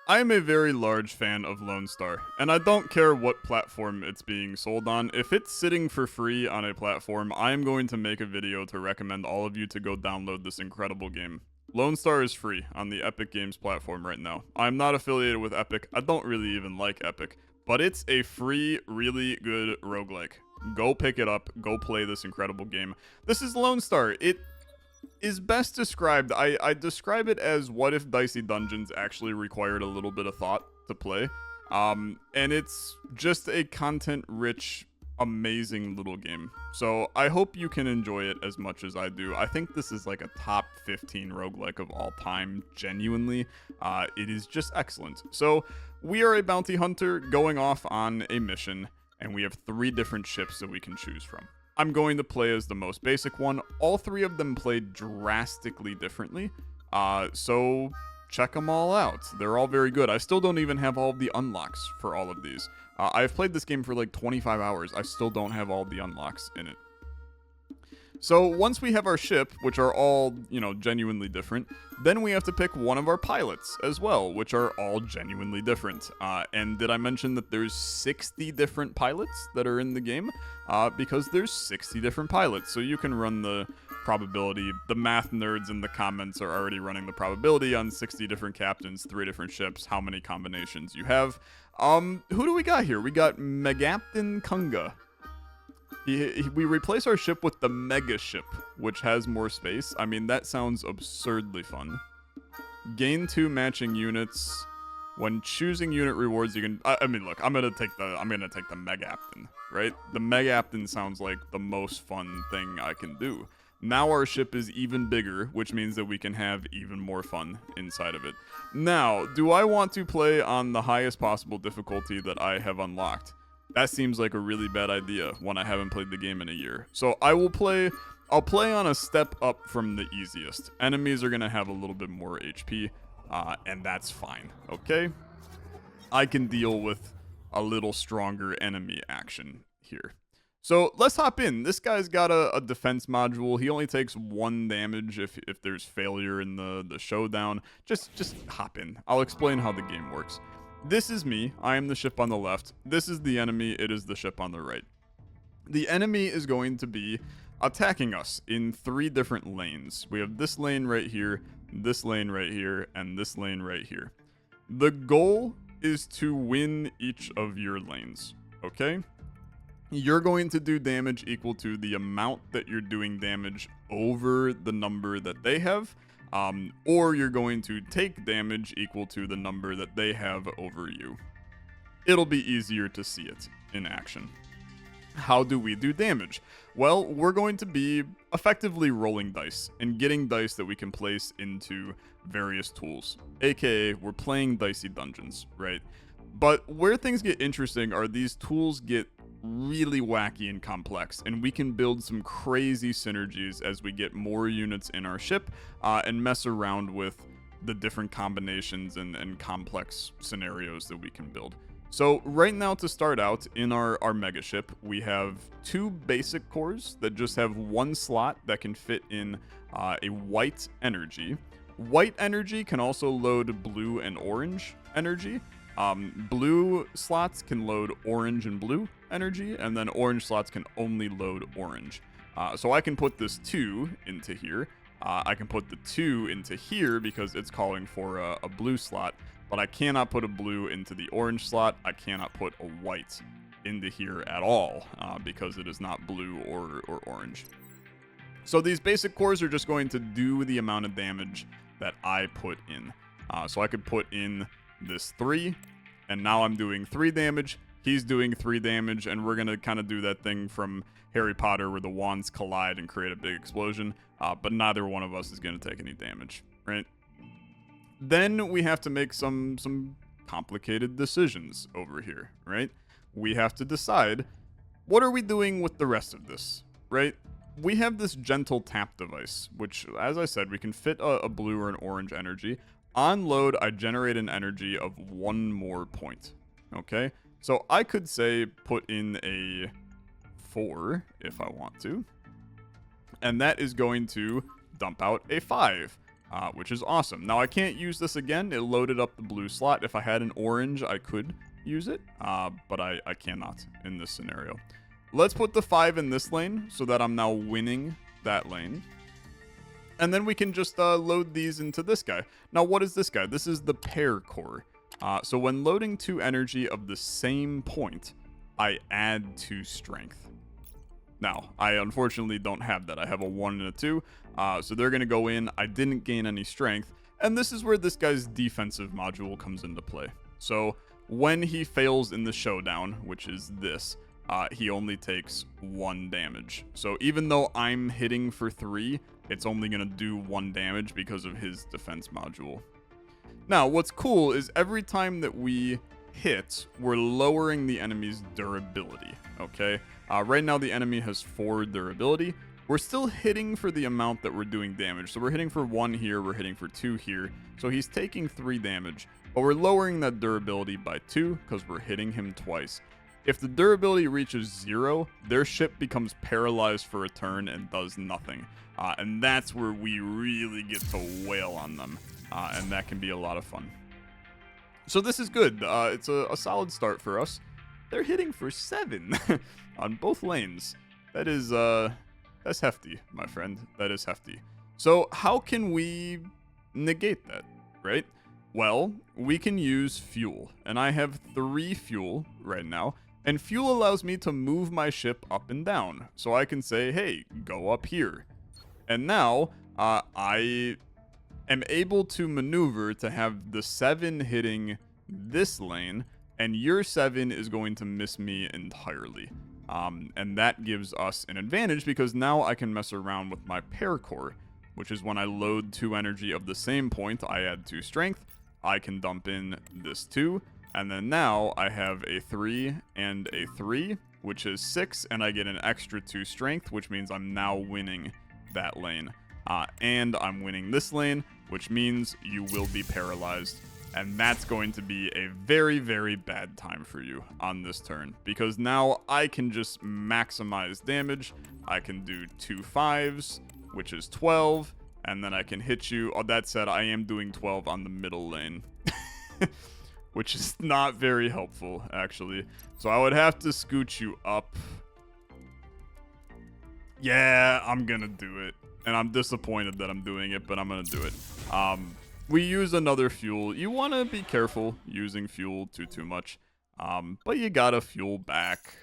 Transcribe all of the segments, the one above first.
I am a very large fan of Lone Star, and I don't care what platform it's being sold on. If it's sitting for free on a platform, I am going to make a video to recommend all of you to go download this incredible game. Lone Star is free on the Epic Games platform right now. I'm not affiliated with Epic. I don't really even like Epic, but it's a free, really good roguelike. Go pick it up. Go play this incredible game. This is Lone Star. It is best described, I describe it as what if Dicey Dungeons actually required a little bit of thought to play. And it's just a content-rich, amazing little game. So I hope you can enjoy it as much as I do. I think this is like a top 15 roguelike of all time, genuinely. It is just excellent. So we are a bounty hunter going off on a mission, and we have 3 different ships that we can choose from. I'm going to play as the most basic one. All 3 of them play drastically differently, so check them all out. They're all very good. I still don't even have all of the unlocks for all of these. I've played this game for like 25 hours. I still don't have all the unlocks in it. So once we have our ship, which are all, genuinely different, then we have to pick one of our pilots as well, which are all genuinely different. And did I mention that there's 60 different pilots that are in the game? Because there's 60 different pilots, so you can run the probability. The math nerds in the comments are already running the probability on 60 different captains, 3 different ships, how many combinations you have. Who do we got here? We got Megaptain Kunga. We replace our ship with the Mega Ship, which has more space. I mean, that sounds absurdly fun. Gain 2 matching units. When choosing unit rewards, you can. I mean, look, I'm gonna take the Megaptain, right? The Megaptain sounds like the most fun thing I can do. Now our ship is even bigger, which means that we can have even more fun inside of it. Now, do I want to play on the highest possible difficulty that I have unlocked? That seems like a really bad idea when I haven't played the game in a year. So I'll play on a step up from the easiest. Enemies are going to have a little bit more HP, and that's fine, okay? I can deal with a little stronger enemy action here. So let's hop in. This guy's got a defense module. He only takes 1 damage if there's failure in the showdown. Just hop in. I'll explain how the game works. This is me. I am the ship on the left. This is the enemy. It is the ship on the right. The enemy is going to be attacking us in 3 different lanes. We have this lane right here, this lane right here, and this lane right here. The goal is to win each of your lanes, okay? You're going to do damage equal to the amount that you're doing damage over the number that they have. Or you're going to take damage equal to the number that they have over you. It'll be easier to see it in action. How do we do damage? Well, we're going to be effectively rolling dice and getting dice that we can place into various tools. AKA, we're playing Dicey Dungeons, right? But where things get interesting are these tools get really wacky and complex, and we can build some crazy synergies as we get more units in our ship and mess around with the different combinations and complex scenarios that we can build. So right now, to start out in our mega ship, we have 2 basic cores that just have 1 slot that can fit in a white energy. White energy can also load blue and orange energy. Blue slots can load orange and blue energy, and then orange slots can only load orange. So I can put this 2 into here. I can put the 2 into here because it's calling for a blue slot, but I cannot put a blue into the orange slot. I cannot put a white into here at all because it is not blue or orange. So these basic cores are just going to do the amount of damage that I put in. So I could put in this 3, and now I'm doing 3 damage. He's doing 3 damage, and we're going to kind of do that thing from Harry Potter where the wands collide and create a big explosion, but neither one of us is going to take any damage, right? Then we have to make some complicated decisions over here, right? We have to decide, what are we doing with the rest of this, right? We have this gentle tap device, which, as I said, we can fit a blue or an orange energy. On load, I generate an energy of 1 more point, okay? So I could say put in a 4 if I want to, and that is going to dump out a 5. which is awesome. Now, I can't use this again. It loaded up the blue slot. If I had an orange, I could use it, but I cannot in this scenario. Let's put the 5 in this lane so that I'm now winning that lane. And then we can just load these into this guy. Now, what is this guy? This is the pair core. So when loading 2 energy of the same point, I add 2 strength. Now, I unfortunately don't have that. I have a 1 and a 2, so they're going to go in. I didn't gain any strength, and this is where this guy's defensive module comes into play. So when he fails in the showdown, which is this, he only takes 1 damage. So even though I'm hitting for 3, it's only going to do 1 damage because of his defense module. Now, what's cool is every time that we hit, we're lowering the enemy's durability, okay? Right now, the enemy has 4 durability. We're still hitting for the amount that we're doing damage. So we're hitting for 1 here, we're hitting for 2 here. So he's taking 3 damage, but we're lowering that durability by 2 because we're hitting him twice. If the durability reaches 0, their ship becomes paralyzed for a turn and does nothing. And that's where we really get to wail on them. And that can be a lot of fun. So this is good. It's a solid start for us. They're hitting for 7 on both lanes. That is, that's hefty, my friend. That is hefty. So how can we negate that, right? Well, we can use fuel. And I have 3 fuel right now. And fuel allows me to move my ship up and down. So I can say, hey, go up here. And now, I am able to maneuver to have the 7 hitting this lane, and your 7 is going to miss me entirely. And that gives us an advantage because now I can mess around with my pair core, which is when I load 2 energy of the same point, I add 2 strength, I can dump in this 2, and then now I have a 3 and a 3, which is 6, and I get an extra 2 strength, which means I'm now winning that lane. And I'm winning this lane, which means you will be paralyzed. And that's going to be a very, very bad time for you on this turn. Because now I can just maximize damage. I can do 2 5s, which is 12. And then I can hit you. Oh, that said, I am doing 12 on the middle lane. Which is not very helpful, actually. So I would have to scoot you up. Yeah, I'm gonna do it. And I'm disappointed that I'm doing it, but I'm gonna do it. We use another fuel. You want to be careful using fuel too much. But you gotta fuel back.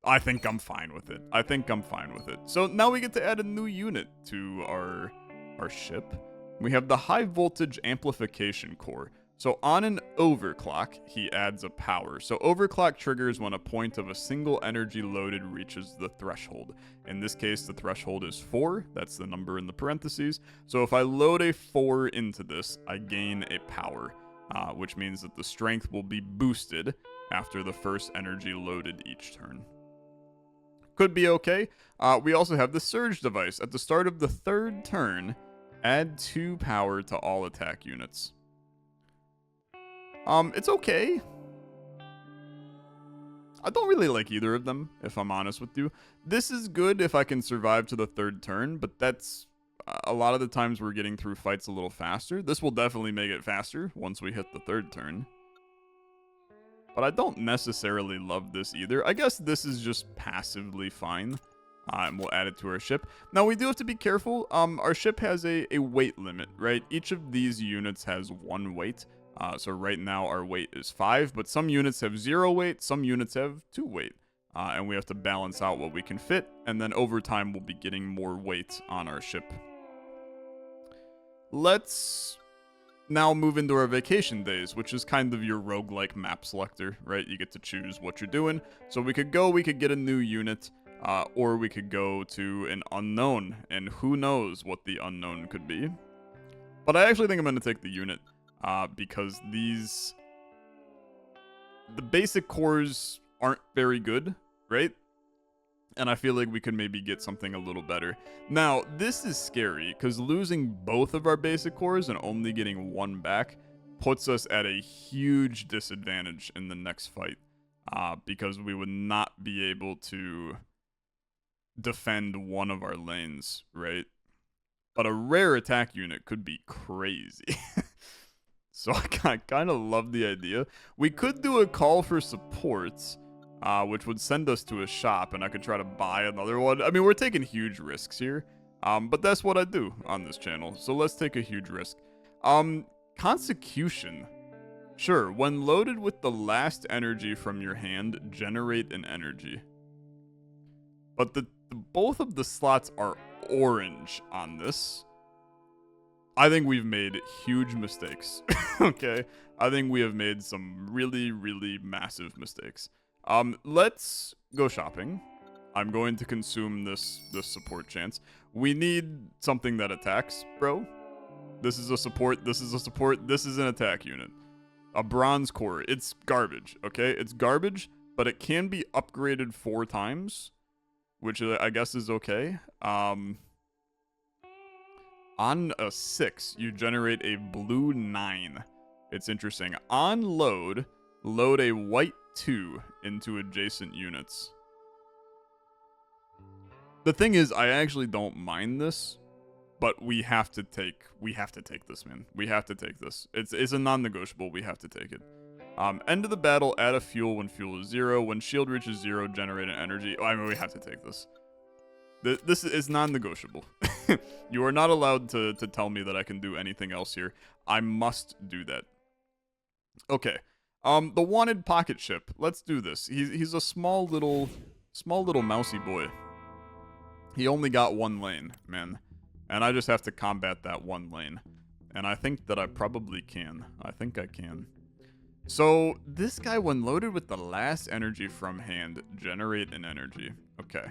I think I'm fine with it. So now we get to add a new unit to our ship. We have the high voltage amplification core. So on an overclock, he adds a power. So overclock triggers when a point of a single energy loaded reaches the threshold. In this case, the threshold is 4. That's the number in the parentheses. So if I load a 4 into this, I gain a power, which means that the strength will be boosted after the first energy loaded each turn. Could be okay. We also have the surge device. At the start of the 3rd turn, add 2 power to all attack units. It's okay. I don't really like either of them, if I'm honest with you. This is good if I can survive to the 3rd turn, but that's a lot of the times we're getting through fights a little faster. This will definitely make it faster once we hit the 3rd turn. But I don't necessarily love this either. I guess this is just passively fine. And we'll add it to our ship. Now, we do have to be careful. Our ship has a weight limit, right? Each of these units has 1 weight. So right now our weight is 5, but some units have 0 weight, some units have 2 weight. And we have to balance out what we can fit, and then over time we'll be getting more weight on our ship. Let's now move into our vacation days, which is kind of your roguelike map selector, right? You get to choose what you're doing. So we could get a new unit, or we could go to an unknown, and who knows what the unknown could be. But I actually think I'm going to take the unit. Because the basic cores aren't very good, right? And I feel like we could maybe get something a little better. Now, this is scary, because losing both of our basic cores and only getting 1 back puts us at a huge disadvantage in the next fight. Because we would not be able to defend one of our lanes, right? but a rare attack unit could be crazy. So I kind of love the idea. We could do a call for supports, which would send us to a shop, and I could try to buy another one. I mean, we're taking huge risks here, but that's what I do on this channel. So let's take a huge risk. Consecution. Sure, when loaded with the last energy from your hand, generate an energy. But both of the slots are orange on this. I think we've made huge mistakes. Okay? I think we have made some really, really massive mistakes. Let's go shopping. I'm going to consume this support chance. We need something that attacks, bro. This is a support, this is a support, this is an attack unit. A bronze core. It's garbage, okay? It's garbage, but it can be upgraded 4 times, which I guess is okay. On a 6, you generate a blue 9. It's interesting. On load, load a white 2 into adjacent units. The thing is, I actually don't mind this, but we have to take this, man. We have to take this. It's a non-negotiable. We have to take it. End of the battle, add a fuel when fuel is 0. When shield reaches 0, generate an energy. Oh, I mean, we have to take this. This is non-negotiable. You are not allowed to tell me that I can do anything else here. I must do that. Okay. The wanted pocket ship. Let's do this. He's a small little mousy boy. He only got 1 lane, man. And I just have to combat that 1 lane. And I think that I probably can. I think I can. So, this guy, when loaded with the last energy from hand, generate an energy. Okay.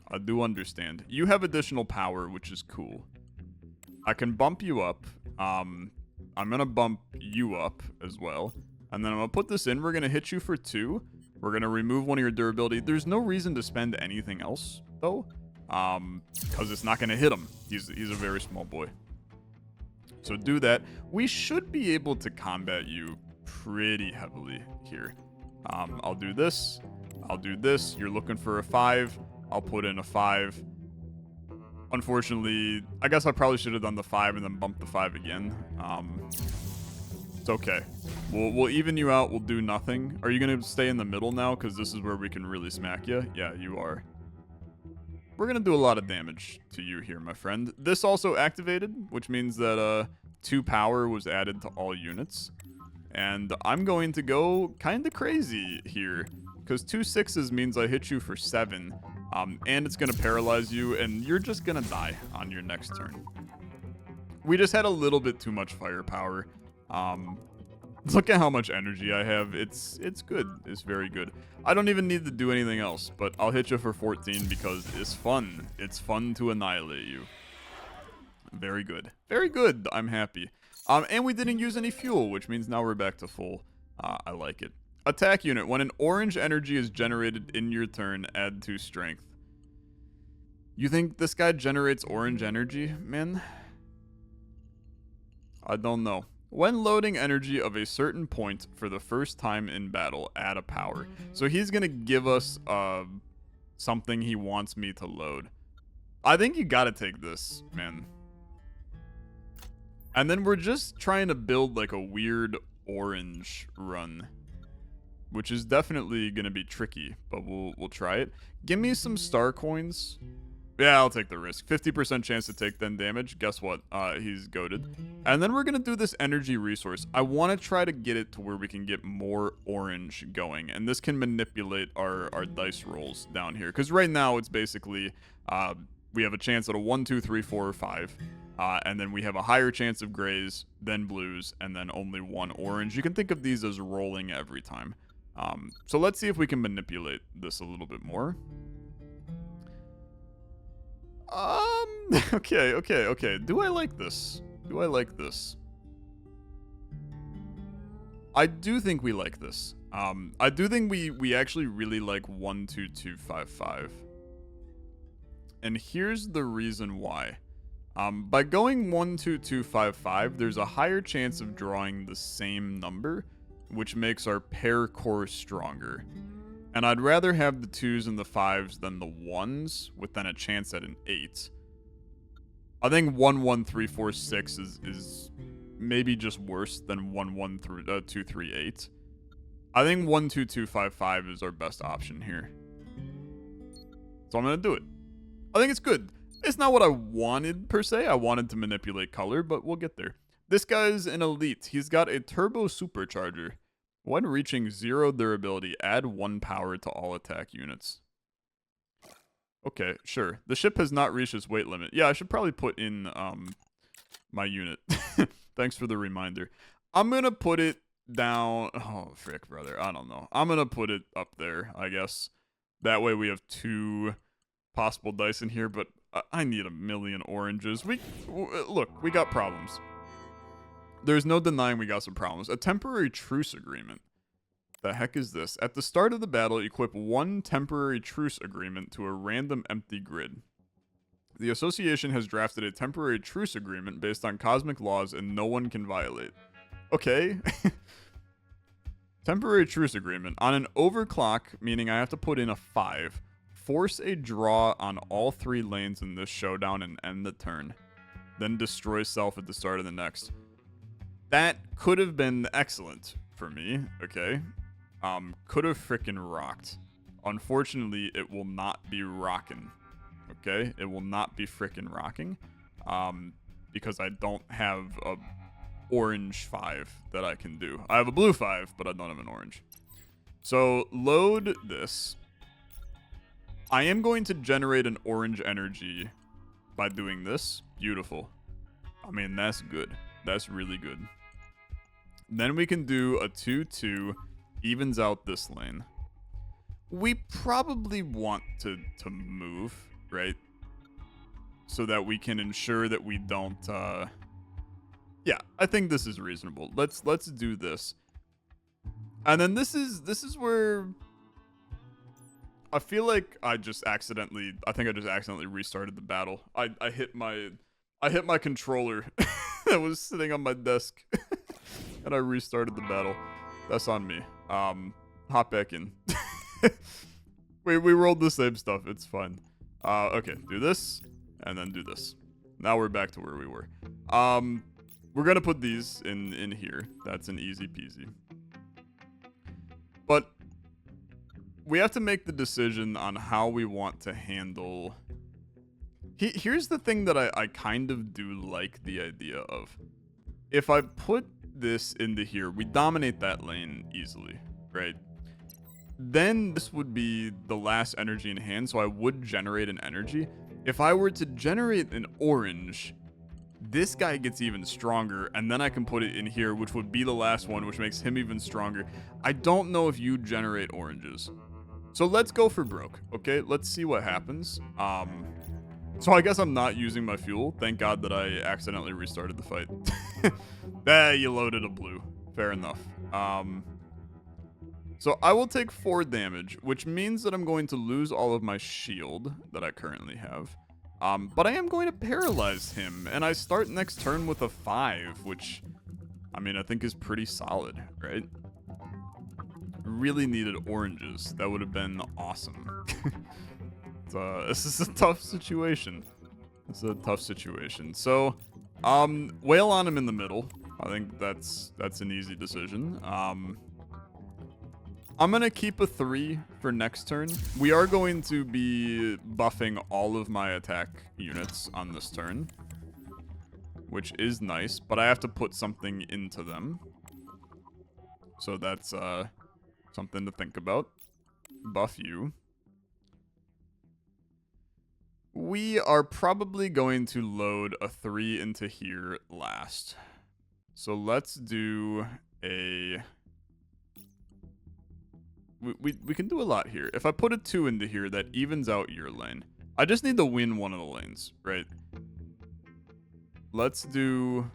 I do understand. You have additional power, which is cool. I can bump you up. I'm going to bump you up as well. And then I'm going to put this in. We're going to hit you for 2. We're going to remove 1 of your durability. There's no reason to spend anything else, though. Because it's not going to hit him. He's a very small boy. So do that. We should be able to combat you pretty heavily here. I'll do this. I'll do this. You're looking for a 5. I'll put in a 5. Unfortunately, I guess I probably should have done the 5 and then bumped the 5 again. It's okay. We'll even you out. We'll do nothing. Are you going to stay in the middle now? Because this is where we can really smack you. Yeah, you are. We're going to do a lot of damage to you here, my friend. This also activated, which means that 2 power was added to all units. And I'm going to go kind of crazy here. Because 2 6s means I hit you for 7. And it's going to paralyze you, and you're just going to die on your next turn. We just had a little bit too much firepower. Look at how much energy I have. It's good. It's very good. I don't even need to do anything else, but I'll hit you for 14 because it's fun. It's fun to annihilate you. Very good. Very good. I'm happy. And we didn't use any fuel, which means now we're back to full. I like it. Attack unit. When an orange energy is generated in your turn, add 2 strength. You think this guy generates orange energy, man? I don't know. When loading energy of a certain point for the first time in battle, add a power. So he's going to give us something he wants me to load. I think you got to take this, man. And then we're just trying to build like a weird orange run, which is definitely going to be tricky, but we'll try it. Give me some star coins. Yeah, I'll take the risk. 50% chance to take 10 damage. Guess what? He's goated. And then we're going to do this energy resource. I want to try to get it to where we can get more orange going. And this can manipulate our dice rolls down here. Because right now it's basically, we have a chance at a 1, 2, 3, 4, or 5. And then we have a higher chance of grays, then blues, and then only 1 orange. You can think of these as rolling every time. So let's see if we can manipulate this a little bit more. Okay. Do I like this? Do I like this? I do think we like this. I do think we actually really like 1, 2, 2, 5, 5. And here's the reason why. By going 1, 2, 2, 5, 5, there's a higher chance of drawing the same number, which makes our pair core stronger. And I'd rather have the 2s and the 5s than the 1s, with then a chance at an 8. I think 11346 is maybe just worse than 11238. I think 12255 is our best option here. So I'm gonna do it. I think it's good. It's not what I wanted per se. I wanted to manipulate color, but we'll get there. This guy's an elite. He's got a turbo supercharger. When reaching 0 durability, add 1 power to all attack units. Okay, sure. The ship has not reached its weight limit. Yeah, I should probably put in my unit. Thanks for the reminder. I'm gonna put it down. Oh, frick, brother. I don't know. I'm gonna put it up there, I guess. That way we have 2 possible dice in here, but I need a million oranges. Look, we got problems. There's no denying we got some problems. A temporary truce agreement. The heck is this? At the start of the battle, equip 1 temporary truce agreement to a random empty grid. The association has drafted a temporary truce agreement based on cosmic laws and no one can violate. Okay. Temporary truce agreement. On an overclock, meaning I have to put in a 5, force a draw on all 3 lanes in this showdown and end the turn. Then destroy self at the start of the next. That could have been excellent for me, okay? Could have frickin' rocked. Unfortunately, it will not be rocking, okay? It will not be frickin' rocking, because I don't have a orange 5 that I can do. I have a blue 5, but I don't have an orange. So, load this. I am going to generate an orange energy by doing this. Beautiful. I mean, that's good. That's really good. Then we can do a 2-2, evens out this lane. We probably want to move, right? So that we can ensure that we don't, yeah, I think this is reasonable. Let's do this. And then this is where I feel like I think I just accidentally restarted the battle. I hit my controller that was sitting on my desk and I restarted the battle. That's on me. Hop back in. we rolled the same stuff. It's fine. Okay, do this and then do this. Now we're back to where we were. We're gonna put these in here. That's an easy peasy. But we have to make the decision on how we want to handle. Here's the thing that I kind of do like the idea of. If I put this into here, we dominate that lane easily, right? Then this would be the last energy in hand, so I would generate an energy. If I were to generate an orange, this guy gets even stronger, and then I can put it in here, which would be the last one, which makes him even stronger. I don't know if you generate oranges. So let's go for broke, okay? Let's see what happens. So I guess I'm not using my fuel. Thank God that I accidentally restarted the fight. You loaded a blue. Fair enough. So I will take 4 damage, which means that I'm going to lose all of my shield that I currently have. But I am going to paralyze him, and I start next turn with a 5, which, I mean, I think is pretty solid, right? Really needed oranges. That would have been awesome. This is a tough situation. It's a tough situation. So, whale on him in the middle. I think that's an easy decision. I'm gonna keep a 3 for next turn. We are going to be buffing all of my attack units on this turn, which is nice, but I have to put something into them. So that's something to think about. Buff you. We are probably going to load a 3 into here last. So let's do a... We can do a lot here. If I put a 2 into here, that evens out your lane. I just need to win one of the lanes, right? Let's do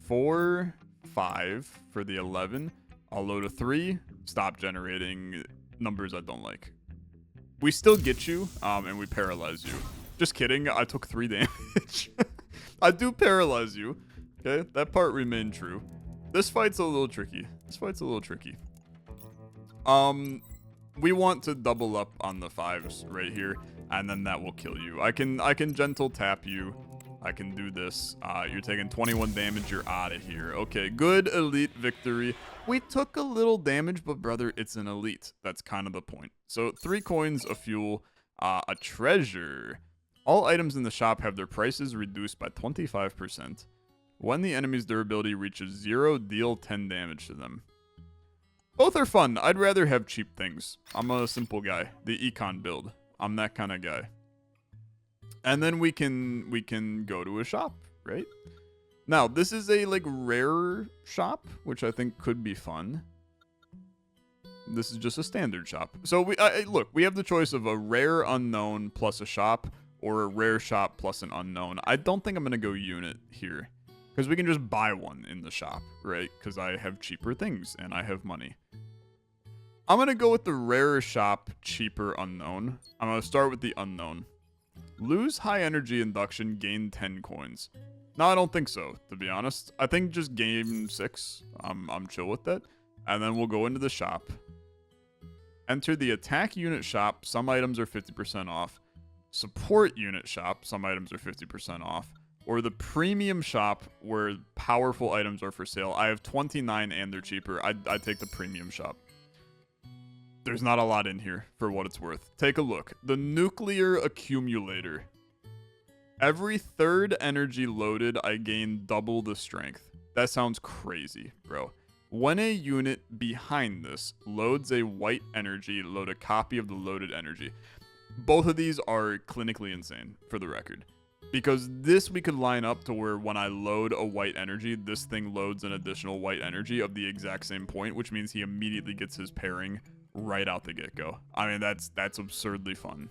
4, 5 for the 11. I'll load a 3. Stop generating numbers I don't like. We still get you, and we paralyze you. Just kidding, I took 3 damage. I do paralyze you. Okay, that part remained true. This fight's a little tricky. We want to double up on the 5s right here, and then that will kill you. I can gentle tap you, I can do this. You're taking 21 damage. You're out of here. Okay, good elite victory. We took a little damage, but brother, it's an elite. That's kind of the point. So 3 coins, a fuel, a treasure. All items in the shop have their prices reduced by 25%. When the enemy's durability reaches 0, deal 10 damage to them. Both are fun. I'd rather have cheap things. I'm a simple guy. The econ build. I'm that kind of guy. And then we can go to a shop, right? Now, this is a like rare shop, which I think could be fun. This is just a standard shop. So look, we have the choice of a rare unknown plus a shop, or a rare shop plus an unknown. I don't think I'm gonna go unit here, because we can just buy one in the shop, right? Because I have cheaper things and I have money. I'm gonna go with the rarer shop, cheaper unknown. I'm gonna start with the unknown. Lose high energy induction, gain 10 coins. No, I don't think so, to be honest. I think just game 6. I'm chill with that. And then we'll go into the shop. Enter the attack unit shop. Some items are 50% off. Support unit shop. Some items are 50% off. Or the premium shop where powerful items are for sale. I have 29 and they're cheaper. I'd take the premium shop. There's not a lot in here for what it's worth. Take a look. The nuclear accumulator. Every 3rd energy loaded, I gain double the strength. That sounds crazy, bro. When a unit behind this loads a white energy, load a copy of the loaded energy. Both of these are clinically insane, for the record. Because this we could line up to where when I load a white energy, this thing loads an additional white energy of the exact same point, which means he immediately gets his pairing right out the get-go. I mean, that's absurdly fun.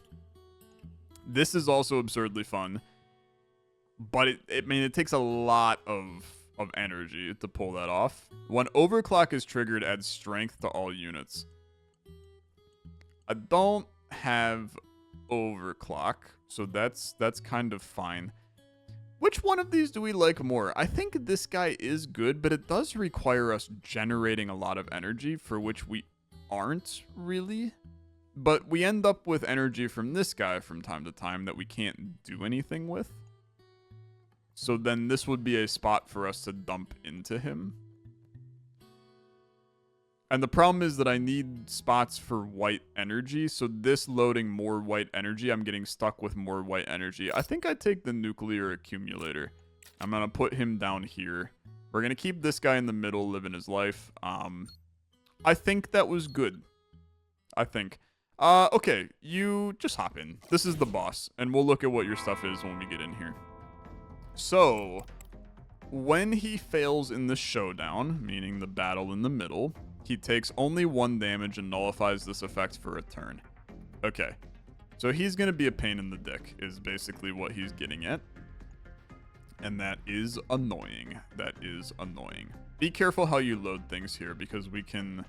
This is also absurdly fun, but it takes a lot of energy to pull that off. When overclock is triggered, add strength to all units. I don't have overclock, so that's kind of fine. Which one of these do we like more? I think this guy is good, but it does require us generating a lot of energy, for which we aren't really. But we end up with energy from this guy from time to time that we can't do anything with. So then this would be a spot for us to dump into him. And the problem is that I need spots for white energy, so this loading more white energy, I'm getting stuck with more white energy. I think I'd take the nuclear accumulator. I'm going to put him down here. We're going to keep this guy in the middle, living his life. I think that was good. I think. Okay, you just hop in. This is the boss, and we'll look at what your stuff is when we get in here. So, when he fails in the showdown, meaning the battle in the middle, he takes only 1 damage and nullifies this effect for a turn. Okay, so he's going to be a pain in the dick, is basically what he's getting at. And that is annoying. That is annoying. Be careful how you load things here, because we can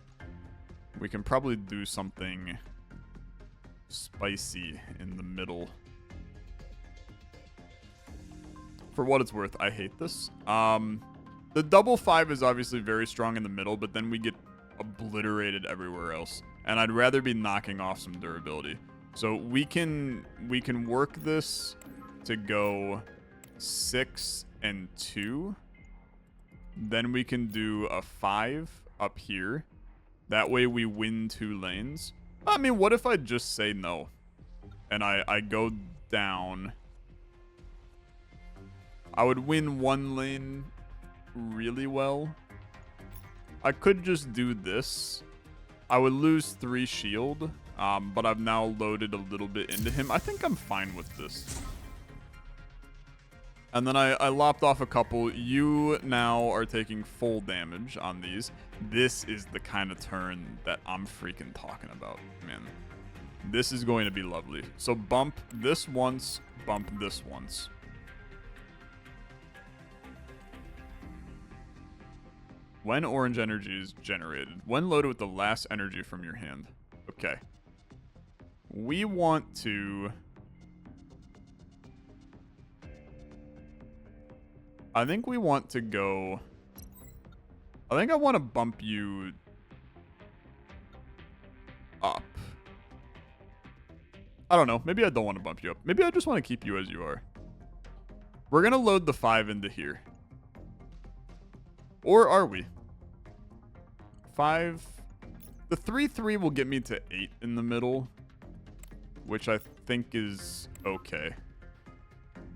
probably do something spicy in the middle. For what it's worth, I hate this. The double 5 is obviously very strong in the middle, but then we get obliterated everywhere else. And I'd rather be knocking off some durability. So we can work this to go 6 and 2. Then we can do a 5 up here. That way we win 2 lanes. I mean, what if I just say no? And I go down. I would win 1 lane really well. I could just do this. I would lose 3 shield, but I've now loaded a little bit into him. I think I'm fine with this. And then I lopped off a couple. You now are taking full damage on these. This is the kind of turn that I'm freaking talking about, man. This is going to be lovely. So bump this once, bump this once. When orange energy is generated. When loaded with the last energy from your hand. Okay. We want to... I think we want to go... I think I want to bump you up. I don't know. Maybe I don't want to bump you up. Maybe I just want to keep you as you are. We're going to load the 5 into here. Or are we? 5. The 3-3 will get me to 8 in the middle, which I think is okay.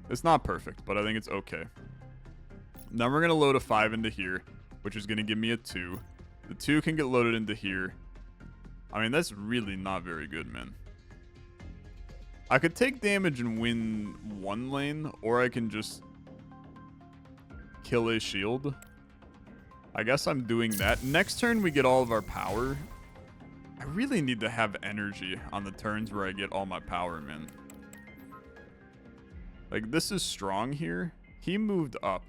It's not perfect, but I think it's okay. Now we're going to load a 5 into here, which is going to give me a 2. The 2 can get loaded into here. I mean, that's really not very good, man. I could take damage and win one lane, or I can just kill a shield. I guess I'm doing that. Next turn, we get all of our power. I really need to have energy on the turns where I get all my power, man. Like, this is strong here. He moved up.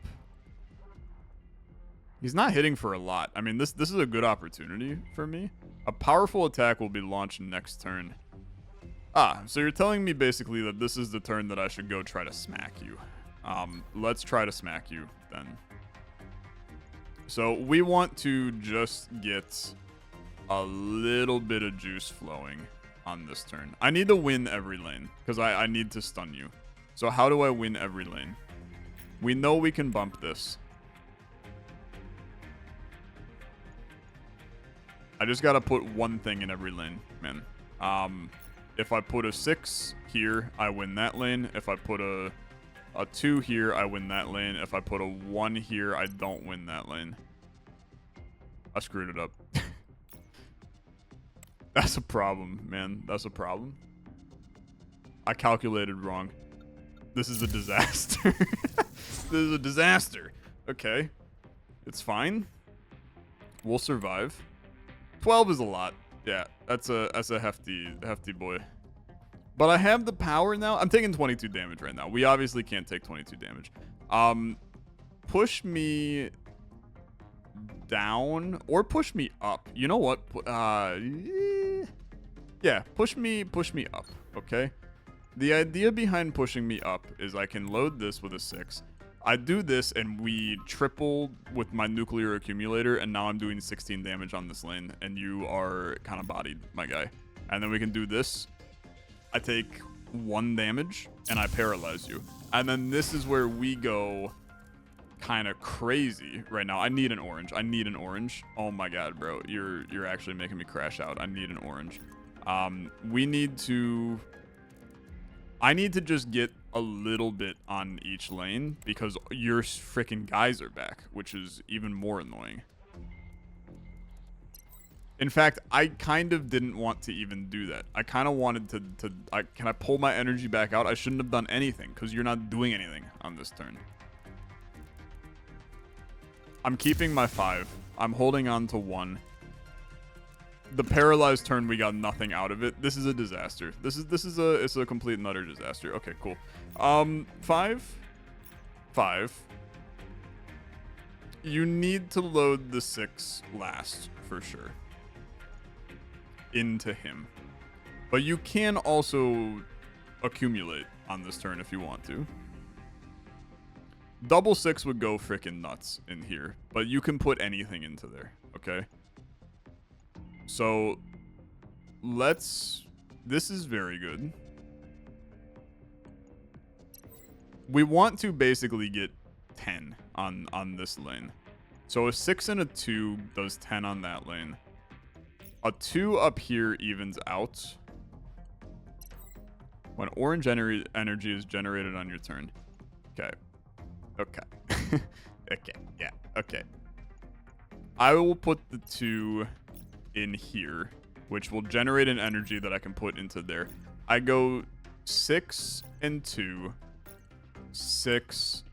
He's not hitting for a lot. I mean, this is a good opportunity for me. A powerful attack will be launched next turn. Ah, so you're telling me basically that this is the turn that I should go try to smack you. Let's try to smack you then. So we want to just get a little bit of juice flowing on this turn. I need to win every lane because I need to stun you. So how do I win every lane? We know we can bump this. I just got to put one thing in every lane, man. If I put a 6 here, I win that lane. If I put a 2 here, I win that lane. If I put a 1 here, I don't win that lane. I screwed it up. That's a problem, man. That's a problem. I calculated wrong. This is a disaster. This is a disaster. Okay. It's fine. We'll survive. 12 is a lot. Yeah, that's a hefty boy. But I have the power now. I'm taking 22 damage right now. We obviously can't take 22 damage. Push me down or push me up. You know what? Yeah, push me up, okay? The idea behind pushing me up is I can load this with a 6. I do this and we triple with my nuclear accumulator, and now I'm doing 16 damage on this lane, and you are kind of bodied, my guy. And then we can do this. I take 1 damage and I paralyze you. And then this is where we go kind of crazy right now. I need an orange. I need an orange. Oh my god, bro. You're actually making me crash out. I need an orange. I need to just get a little bit on each lane because your freaking guys are back, which is even more annoying. In fact, I kind of didn't want to even do that. I kind of wanted can I pull my energy back out? I shouldn't have done anything because you're not doing anything on this turn. I'm keeping my 5. I'm holding on to 1. The paralyzed turn, we got nothing out of it. This is a disaster. It's a complete and utter disaster. Okay, cool. 5. You need to load the 6 last for sure into him, but you can also accumulate on this turn if you want to. Double 6 would go freaking nuts in here, but you can put anything into there. Okay. So this is very good. We want to basically get 10 on this lane. So a 6 and a 2 does 10 on that lane. A 2 up here evens out. When orange energy is generated on your turn. Okay. Okay. Okay. Yeah. Okay. I will put the 2 in here, which will generate an energy that I can put into there. I go 6 and 2. 6,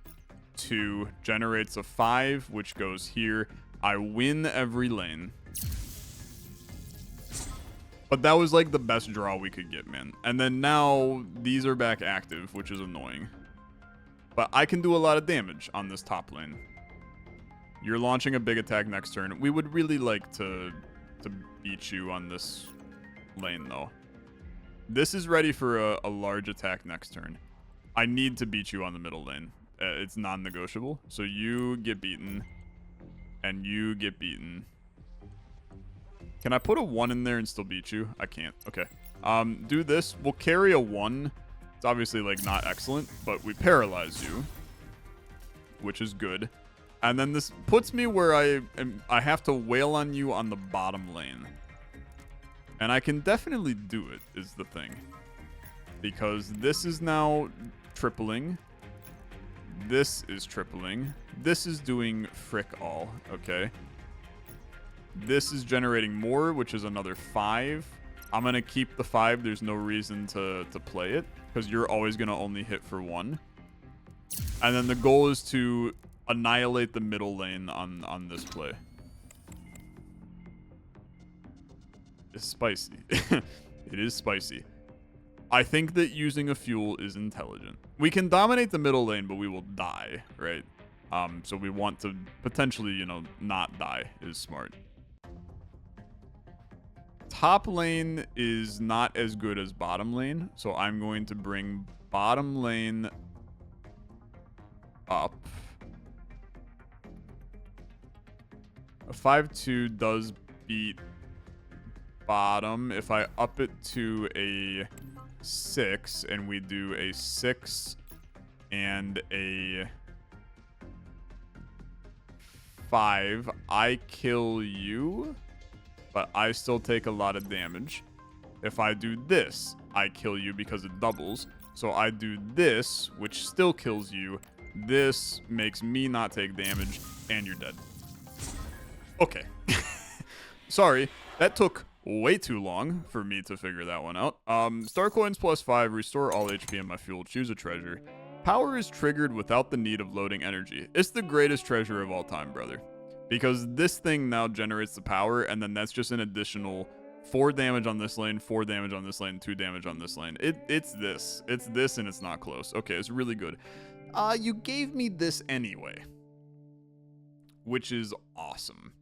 2 generates a 5, which goes here. I win every lane. But that was like the best draw we could get, man. And then now these are back active, which is annoying. But I can do a lot of damage on this top lane. You're launching a big attack next turn. We would really like to beat you on this lane, though. This is ready for a large attack next turn. I need to beat you on the middle lane. It's non-negotiable. So you get beaten, and you get beaten. Can I put a 1 in there and still beat you? I can't. Okay. Do this. We'll carry a 1. It's obviously, like, not excellent, but we paralyze you. which is good. And then this puts me where I have to wail on you on the bottom lane. And I can definitely do it, is the thing. Because this is now tripling. This is tripling. This is doing frick all, okay? This is generating more, which is another 5. I'm going to keep the 5. There's no reason to play it, because you're always going to only hit for 1. And then the goal is to annihilate the middle lane on this play. It's spicy. It is spicy. I think that using a fuel is intelligent. We can dominate the middle lane, but we will die, right? So we want to potentially, you know, not die is smart. Top lane is not as good as bottom lane, so I'm going to bring bottom lane up. A 5-2 does beat bottom. If I up it to a 6 and we do a 6 and a 5, I kill you, but I still take a lot of damage. If I do this, I kill you because it doubles. So I do this, which still kills you. This makes me not take damage, and you're dead. Okay. Sorry, that took way too long for me to figure that one out. Star coins plus 5, restore all HP in my fuel, choose a treasure. Power is triggered without the need of loading energy. It's the greatest treasure of all time, brother. Because this thing now generates the power, and then that's just an additional 4 damage on this lane, 4 damage on this lane, 2 damage on this lane. It's this. It's this, and it's not close. Okay, it's really good. You gave me this anyway, which is awesome.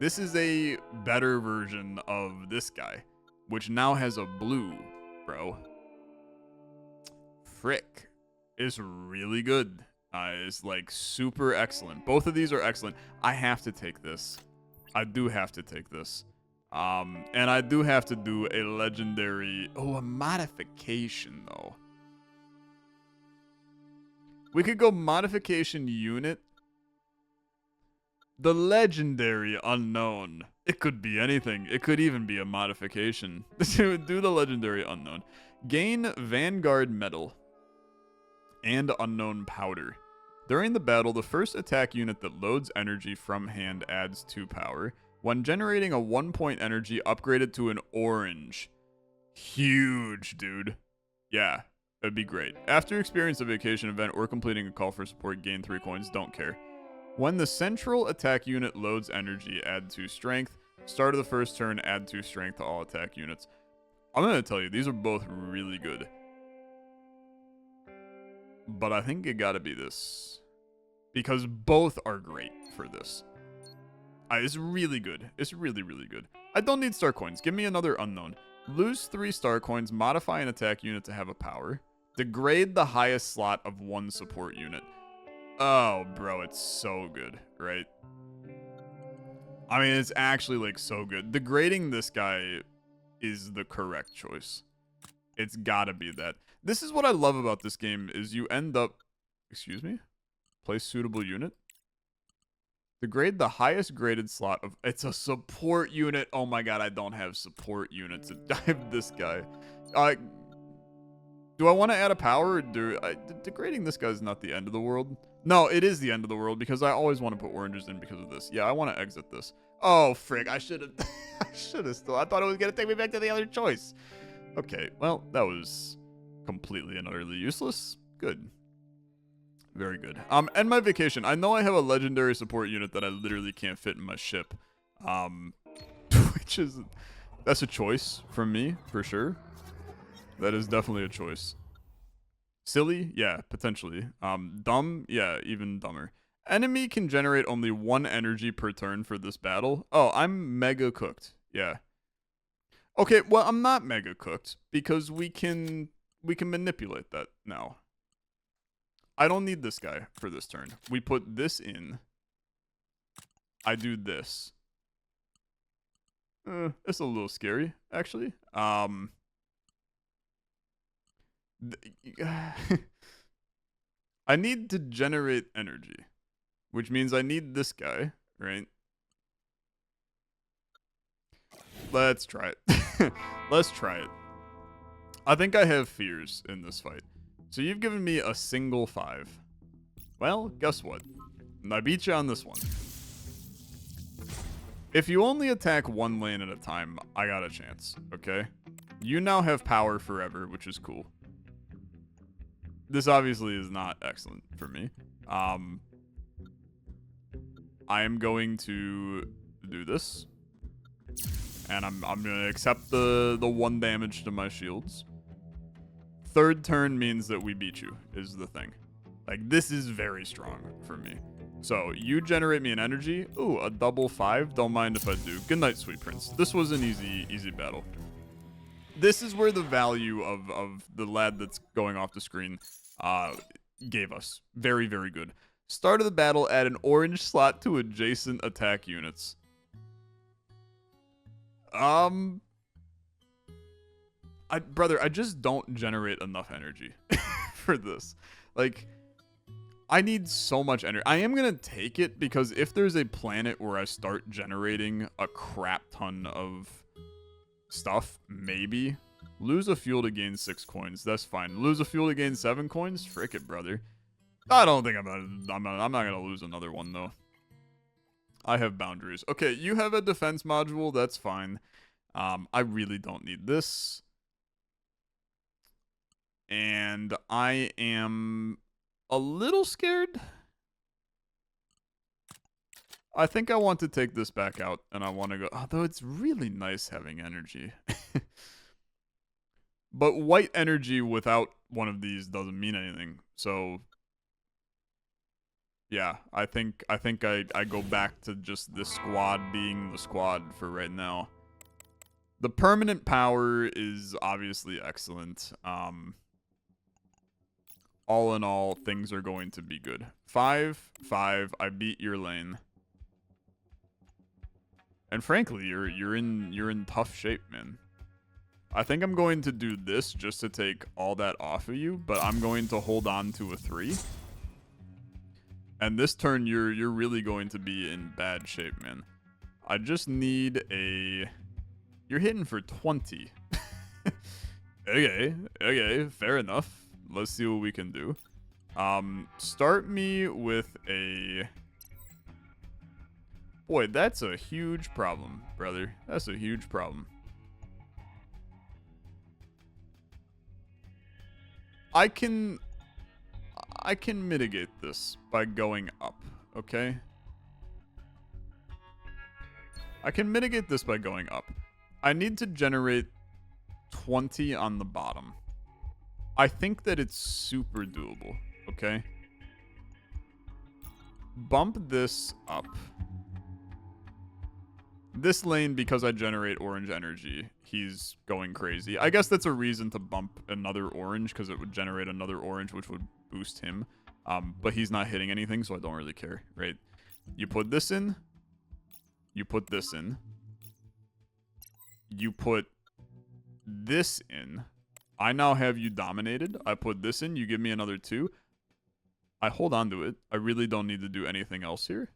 This is a better version of this guy, which now has a blue, bro. Frick. It's really good. It's like super excellent. Both of these are excellent. I have to take this. I do have to take this. And I do have to do a legendary... Oh, a modification, though. We could go modification unit. The legendary unknown. It could be anything. It could even be a modification. Do the legendary unknown. Gain Vanguard Medal and Unknown Powder. During the battle, the first attack unit that loads energy from hand adds 2 power. When generating a 1-point energy, upgraded to an orange. Huge, dude. Yeah, that'd be great. After experiencing a vacation event or completing a call for support, gain 3 coins. Don't care. When the central attack unit loads energy, add 2 strength. Start of the first turn, add 2 strength to all attack units. I'm going to tell you, these are both really good. But I think it got to be this. Because both are great for this. It's really good. It's really, really good. I don't need star coins. Give me another unknown. Lose 3 star coins. Modify an attack unit to have a power. Degrade the highest slot of 1 support unit. Oh, bro, it's so good, right? I mean, it's actually, like, so good. Degrading this guy is the correct choice. It's gotta be that. This is what I love about this game, is you end up... Excuse me? Place suitable unit? Degrade the highest graded slot of... It's a support unit. Oh my god, I don't have support units. I have this guy. Do I want to add a power? Or degrading this guy is not the end of the world. No, it is the end of the world because I always want to put oranges in because of this. Yeah, I want to exit this. Oh, frick. I should have... I should have still... I thought it was going to take me back to the other choice. Okay, well, that was completely and utterly useless. Good. Very good. End my vacation. I know I have a legendary support unit that I literally can't fit in my ship. Which is... That's a choice from me, for sure. That is definitely a choice. Silly? Yeah, potentially. Dumb? Yeah, even dumber. Enemy can generate only 1 energy per turn for this battle. Oh, I'm mega cooked. Yeah. Okay, well, I'm not mega cooked because we can manipulate that now. I don't need this guy for this turn. We put this in. I do this. It's a little scary, actually. I need to generate energy. which means I need this guy, right? Let's try it. Let's try it. I think I have fears in this fight. So you've given me a single 5. Well, guess what? I beat you on this one. If you only attack one lane at a time, I got a chance, okay? You now have power forever, which is cool. This obviously is not excellent for me. I am going to do this. And I'm going to accept the 1 damage to my shields. Third turn means that we beat you, is the thing. Like, this is very strong for me. So, you generate me an energy. Ooh, a double 5. Don't mind if I do. Good night, sweet prince. This was an easy battle. This is where the value of the lad that's going off the screen gave us. Very, very good. Start of the battle, add an orange slot to adjacent attack units. Brother, I just don't generate enough energy for this. Like, I need so much energy. I am going to take it because if there's a planet where I start generating a crap ton of stuff, maybe. Lose a fuel to gain 6 coins. That's fine. Lose a fuel to gain 7 coins? Frick it, brother. I don't think I'm not going to lose another one, though. I have boundaries. Okay, you have a defense module. That's fine. I really don't need this. And I am a little scared. I think I want to take this back out, and I want to go... Although it's really nice having energy. But white energy without one of these doesn't mean anything. So, yeah, I think I go back to just this squad being the squad for right now. The permanent power is obviously excellent. All in all, things are going to be good. 5-5. I beat your lane. And frankly, you're in tough shape, man. I think I'm going to do this just to take all that off of you, but I'm going to hold on to a 3. And this turn, you're really going to be in bad shape, man. I just need a... You're hitting for 20. Okay, fair enough. Let's see what we can do. Start me with a... Boy, that's a huge problem, brother. That's a huge problem. I can mitigate this by going up, okay? I can mitigate this by going up. I need to generate 20 on the bottom. I think that it's super doable, okay? Bump this up. This lane, because I generate orange energy, he's going crazy. I guess that's a reason to bump another orange, because it would generate another orange, which would boost him. But he's not hitting anything, so I don't really care, right? You put this in. You put this in. You put this in. I now have you dominated. I put this in. You give me another 2. I hold on to it. I really don't need to do anything else here.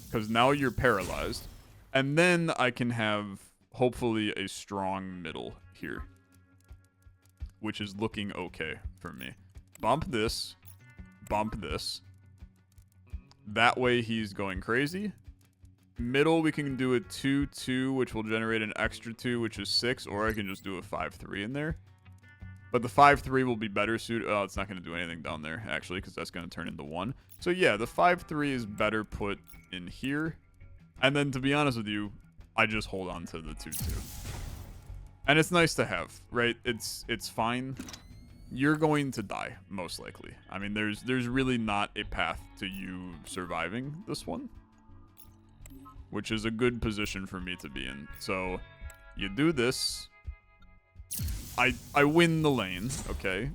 Because now you're paralyzed. And then I can have, hopefully, a strong middle here. Which is looking okay for me. Bump this. Bump this. That way he's going crazy. Middle, we can do a 2-2, which will generate an extra 2, which is 6. Or I can just do a 5-3 in there. But the 5-3 will be better suited. Oh, it's not going to do anything down there, actually, because that's going to turn into 1. So, yeah, the 5-3 is better put in here. And then, to be honest with you, I just hold on to the 2-2. And it's nice to have, right? It's fine. You're going to die, most likely. I mean, there's really not a path to you surviving this one. Which is a good position for me to be in. So, you do this. I win the lane, okay?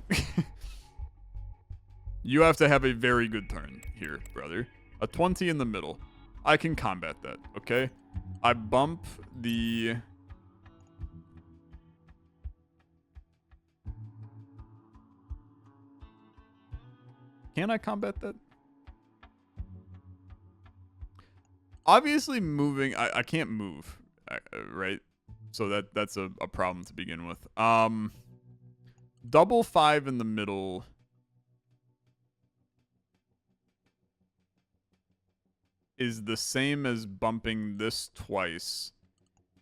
You have to have a very good turn here, brother. A 20 in the middle. I can combat that, okay? I bump the... Can I combat that? Obviously, moving... I can't move, right? So that's a problem to begin with. Double 5 in the middle... is the same as bumping this twice.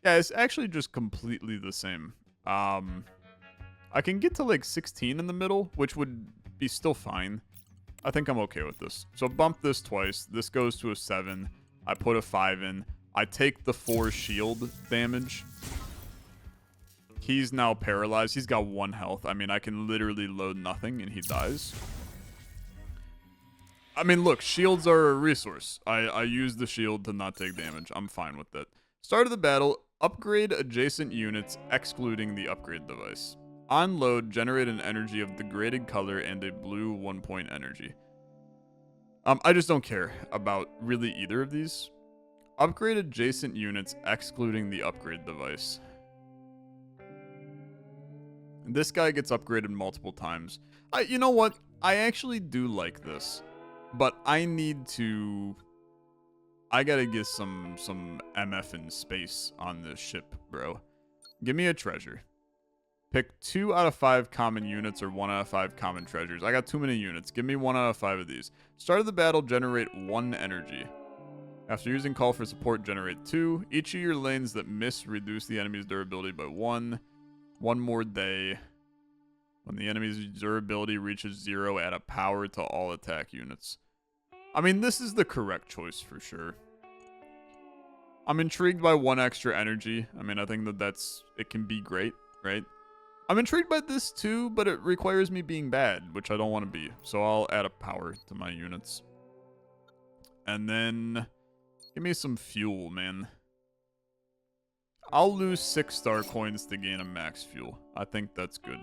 Yeah, it's actually just completely the same. I can get to like 16 in the middle, which would be still fine. I think I'm okay with this. So bump this twice. This goes to a 7. I put a 5 in. I take the 4 shield damage. He's now paralyzed. He's got 1 health. I mean, I can literally load nothing and he dies. I mean, look, shields are a resource. I use the shield to not take damage. I'm fine with that. Start of the battle. Upgrade adjacent units, excluding the upgrade device. On load, generate an energy of degraded color and a blue 1-point energy. I just don't care about really either of these. Upgrade adjacent units, excluding the upgrade device. This guy gets upgraded multiple times. You know what? I actually do like this. But I need to... I gotta get some MF in space on this ship, bro. Give me a treasure. Pick 2 out of 5 common units or 1 out of 5 common treasures. I got too many units. Give me 1 out of 5 of these. Start of the battle, generate 1 energy. After using call for support, generate 2. Each of your lanes that miss reduce the enemy's durability by 1. 1 more day. When the enemy's durability reaches 0, add a power to all attack units. I mean, this is the correct choice for sure. I'm intrigued by 1 extra energy. I mean, I think it can be great, right? I'm intrigued by this too, but it requires me being bad, which I don't want to be. So I'll add a power to my units. And then, give me some fuel, man. I'll lose 6 star coins to gain a max fuel. I think that's good.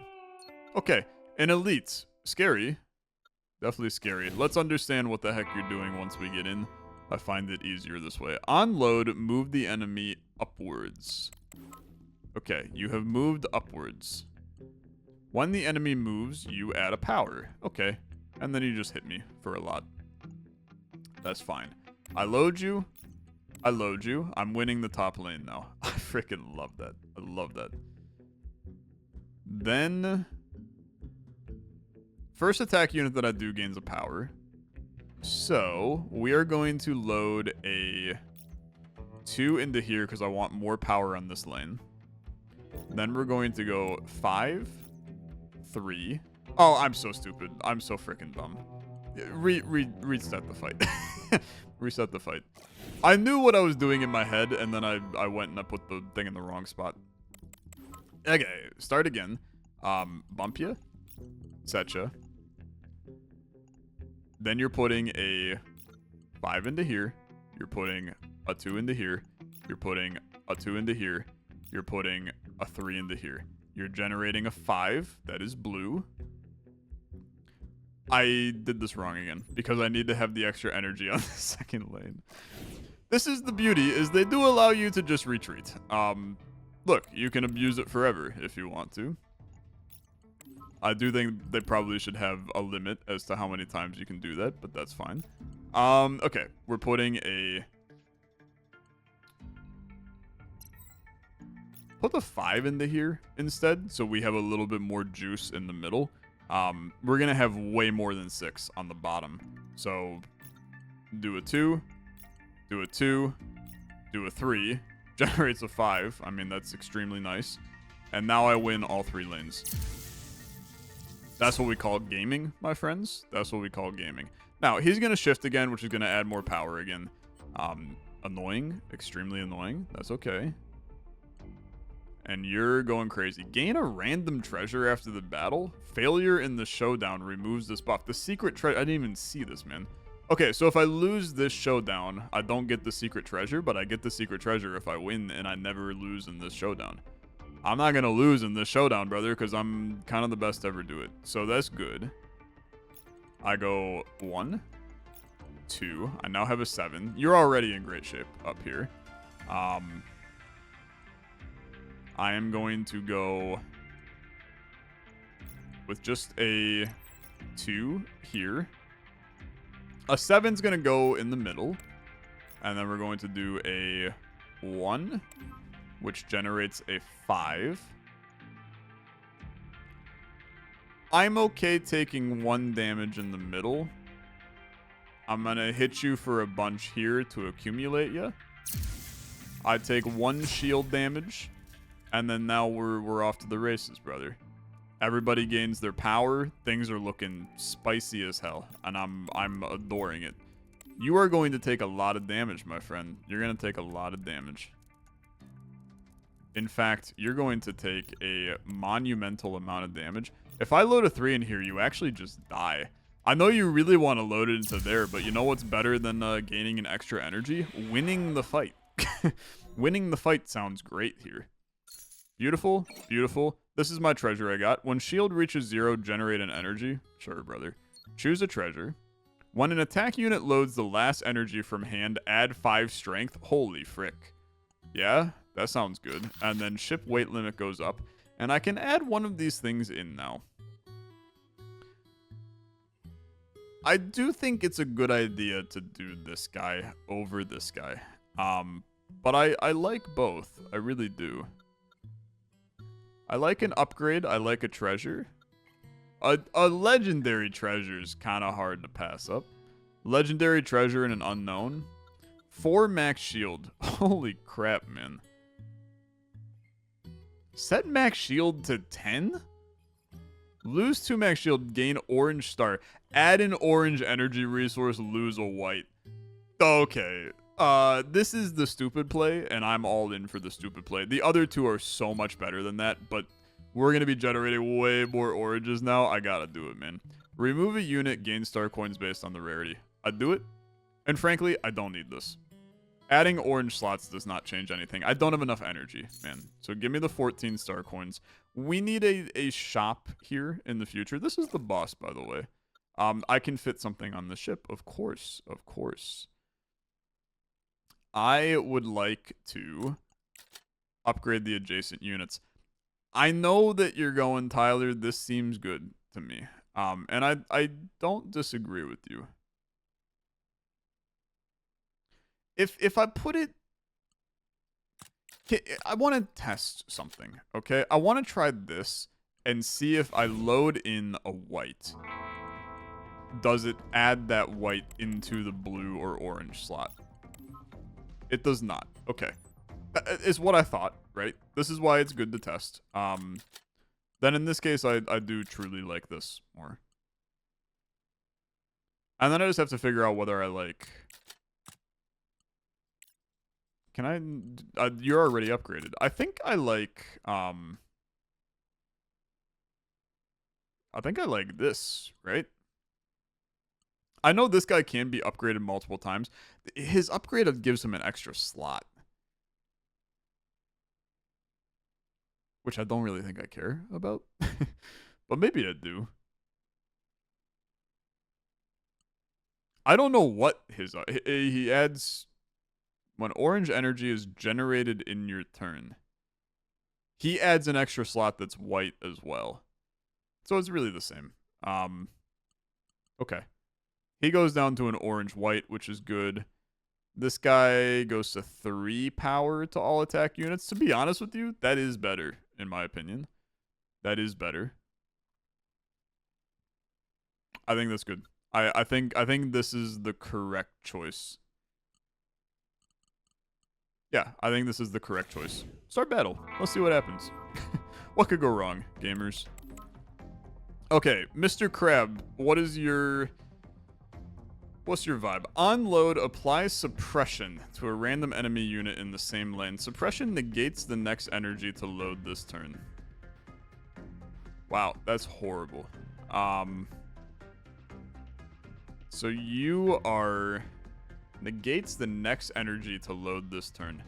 Okay, an elite. Scary. Definitely scary. Let's understand what the heck you're doing once we get in. I find it easier this way. On load, move the enemy upwards. Okay, you have moved upwards. When the enemy moves, you add a power. Okay, and then you just hit me for a lot. That's fine. I load you. I load you. I'm winning the top lane now. I freaking love that. I love that. Then... first attack unit that I do gains a power. So, we are going to load a 2 into here because I want more power on this lane. Then we're going to go 5, 3. Oh, I'm so stupid. I'm so freaking dumb. Reset the fight. Reset the fight. I knew what I was doing in my head, and then I went and I put the thing in the wrong spot. Okay, start again. Bump ya. Set ya. Then you're putting a 5 into here. You're putting a 2 into here. You're putting a 2 into here. You're putting a 3 into here. You're generating a 5. That is blue. I did this wrong again because I need to have the extra energy on the second lane. This is the beauty, is they do allow you to just retreat. Look, you can abuse it forever if you want to. I do think they probably should have a limit as to how many times you can do that, but that's fine. Okay, we're putting a... put the 5 into here instead, so we have a little bit more juice in the middle. We're going to have way more than 6 on the bottom. So, do a 2, do a 2, do a 3, generates a 5. I mean, that's extremely nice. And now I win all 3 lanes. That's what we call gaming, my friends. That's what we call gaming. Now, he's going to shift again, which is going to add more power again. Annoying. Extremely annoying. That's okay. And you're going crazy. Gain a random treasure after the battle. Failure in the showdown removes this buff. The secret treasure... I didn't even see this, man. Okay, so if I lose this showdown, I don't get the secret treasure, but I get the secret treasure if I win, and I never lose in this showdown. I'm not going to lose in this showdown, brother, because I'm kind of the best to ever do it. So that's good. I go 1, 2. I now have a 7. You're already in great shape up here. I am going to go with just a 2 here. A 7's going to go in the middle. And then we're going to do a 1, which generates a 5. I'm okay taking 1 damage in the middle. I'm going to hit you for a bunch here to accumulate you. I take 1 shield damage. And then now we're off to the races, brother. Everybody gains their power. Things are looking spicy as hell. And I'm adoring it. You are going to take a lot of damage, my friend. You're going to take a lot of damage. In fact, you're going to take a monumental amount of damage. If I load a 3 in here, you actually just die. I know you really want to load it into there, but you know what's better than gaining an extra energy? Winning the fight. Winning the fight sounds great here. Beautiful, beautiful. This is my treasure I got. When shield reaches 0, generate an energy. Sure, brother. Choose a treasure. When an attack unit loads the last energy from hand, add 5 strength. Holy frick. Yeah, that sounds good. And then ship weight limit goes up. And I can add one of these things in now. I do think it's a good idea to do this guy over this guy. But I like both. I really do. I like an upgrade. I like a treasure. A legendary treasure is kind of hard to pass up. Legendary treasure and an unknown. 4 max shield. Holy crap, man. Set max shield to 10? Lose 2 max shield, gain orange star. Add an orange energy resource, lose a white. Okay. This is the stupid play, and I'm all in for the stupid play. The other two are so much better than that, but we're going to be generating way more oranges now. I gotta do it, man. Remove a unit, gain star coins based on the rarity. I'd do it. And frankly, I don't need this. Adding orange slots does not change anything. I don't have enough energy, man. So give me the 14 star coins. We need a shop here in the future. This is the boss, by the way. I can fit something on the ship, of course, of course. I would like to upgrade the adjacent units. I know that you're going, Tyler, this seems good to me. And I don't disagree with you. If I put it... I want to test something, okay? I want to try this and see if I load in a white. Does it add that white into the blue or orange slot? It does not. Okay. That is what I thought, right? This is why it's good to test. Then in this case, I do truly like this more. And then I just have to figure out whether I like... Can I... you're already upgraded. I think I like... I think I like this, right? I know this guy can be upgraded multiple times. His upgrade gives him an extra slot. Which I don't really think I care about. But maybe I do. I don't know what his... he adds... When orange energy is generated in your turn, he adds an extra slot that's white as well. So it's really the same. Okay. He goes down to an orange-white, which is good. This guy goes to 3 power to all attack units. To be honest with you, that is better, in my opinion. That is better. I think that's good. I think this is the correct choice. Yeah, I think this is the correct choice. Start battle. Let's see what happens. What could go wrong, gamers? Okay, Mr. Crab, what's your vibe? On load, apply suppression to a random enemy unit in the same lane. Suppression negates the next energy to load this turn. Wow, that's horrible. So you are... Negates the next energy to load this turn.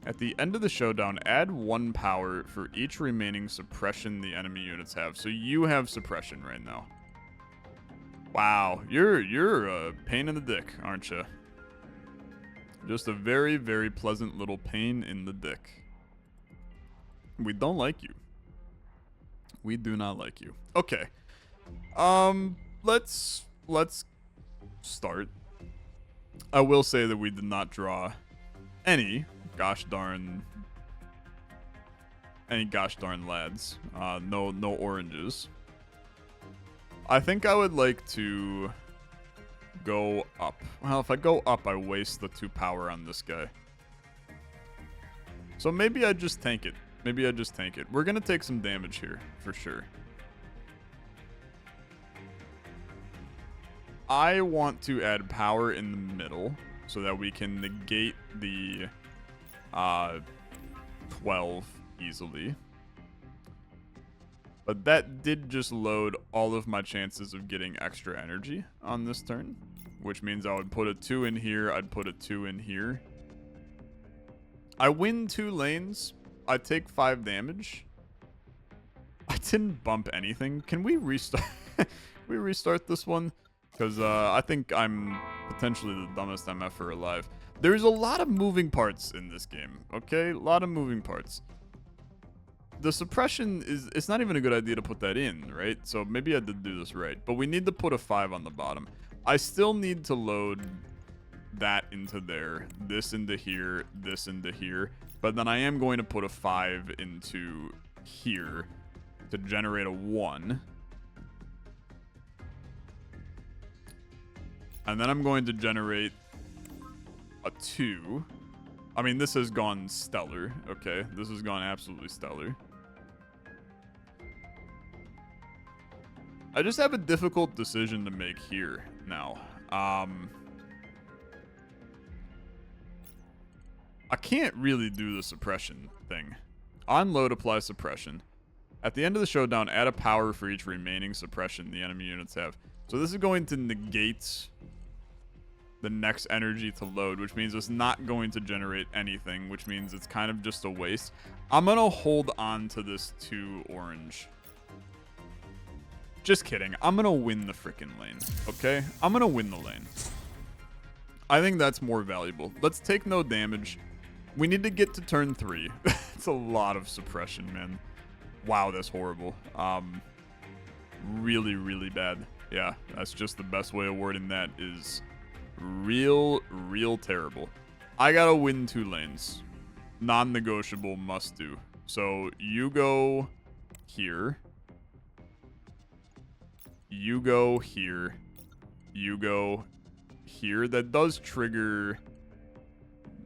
At the end of the showdown, add 1 power for each remaining suppression the enemy units have. So you have suppression right now. Wow, you're a pain in the dick, aren't you? Just a very, very pleasant little pain in the dick. We don't like you. We do not like you. Okay. let's start. I will say that we did not draw any gosh darn lads. No oranges. I think I would like to go up. Well, if I go up, I waste the 2 power on this guy. So maybe I just tank it. Maybe I just tank it. We're gonna take some damage here, for sure. I want to add power in the middle so that we can negate the 12 easily. But that did just load all of my chances of getting extra energy on this turn, which means I would put a 2 in here, I'd put a 2 in here. I win 2 lanes, I take 5 damage. I didn't bump anything. Can we restart? Can we restart this one? Because I think I'm potentially the dumbest MFer alive. There's a lot of moving parts in this game, okay? A lot of moving parts. The suppression it's not even a good idea to put that in, right? So maybe I did do this right. But we need to put a 5 on the bottom. I still need to load that into there, this into here, this into here. But then I am going to put a 5 into here to generate a 1. And then I'm going to generate a 2. I mean, this has gone stellar, okay? This has gone absolutely stellar. I just have a difficult decision to make here now. I can't really do the suppression thing. On load, apply suppression. At the end of the showdown, add a power for each remaining suppression the enemy units have. So this is going to negate the next energy to load, which means it's not going to generate anything, which means it's kind of just a waste. I'm going to hold on to this 2 orange. Just kidding. I'm going to win the freaking lane, okay? I'm going to win the lane. I think that's more valuable. Let's take no damage. We need to get to turn 3. It's a lot of suppression, man. Wow, that's horrible. Really, really bad. Yeah, that's just the best way of wording that is real terrible. I gotta win 2 lanes. Non-negotiable, must do. So you go here. You go here. You go here. That does trigger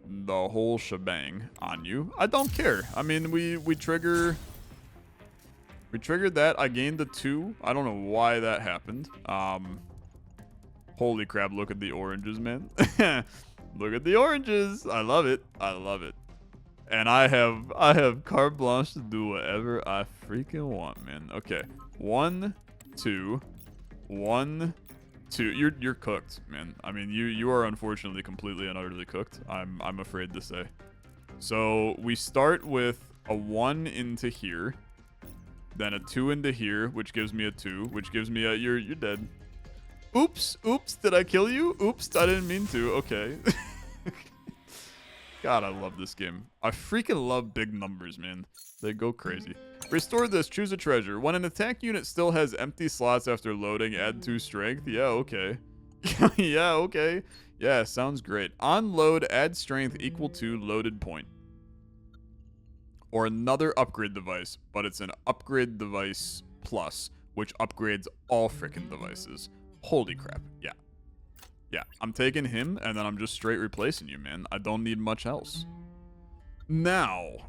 the whole shebang on you. I don't care. I mean, we triggered that. I gained the 2. I don't know why that happened. Holy crap, look at the oranges, man. Look at the oranges. I love it. I love it. And I have carte blanche to do whatever I freaking want, man. Okay. 1, 2. 1, 2. You're cooked, man. I mean, you are unfortunately completely and utterly cooked. I'm afraid to say. So we start with a 1 into here, then a 2 into here, which gives me a 2, which gives me a you're dead. Oops, did I kill you? Oops, I didn't mean to. Okay. God, I love this game. I freaking love big numbers, man. They go crazy. Restore this, choose a treasure. When an attack unit still has empty slots after loading, add 2 strength. Yeah, okay. Yeah, okay. Yeah, sounds great. On load, add strength equal to loaded point. Or another upgrade device, but it's an upgrade device plus, which upgrades all frickin' devices. Holy crap. Yeah. Yeah, I'm taking him, and then I'm just straight replacing you, man. I don't need much else. Now,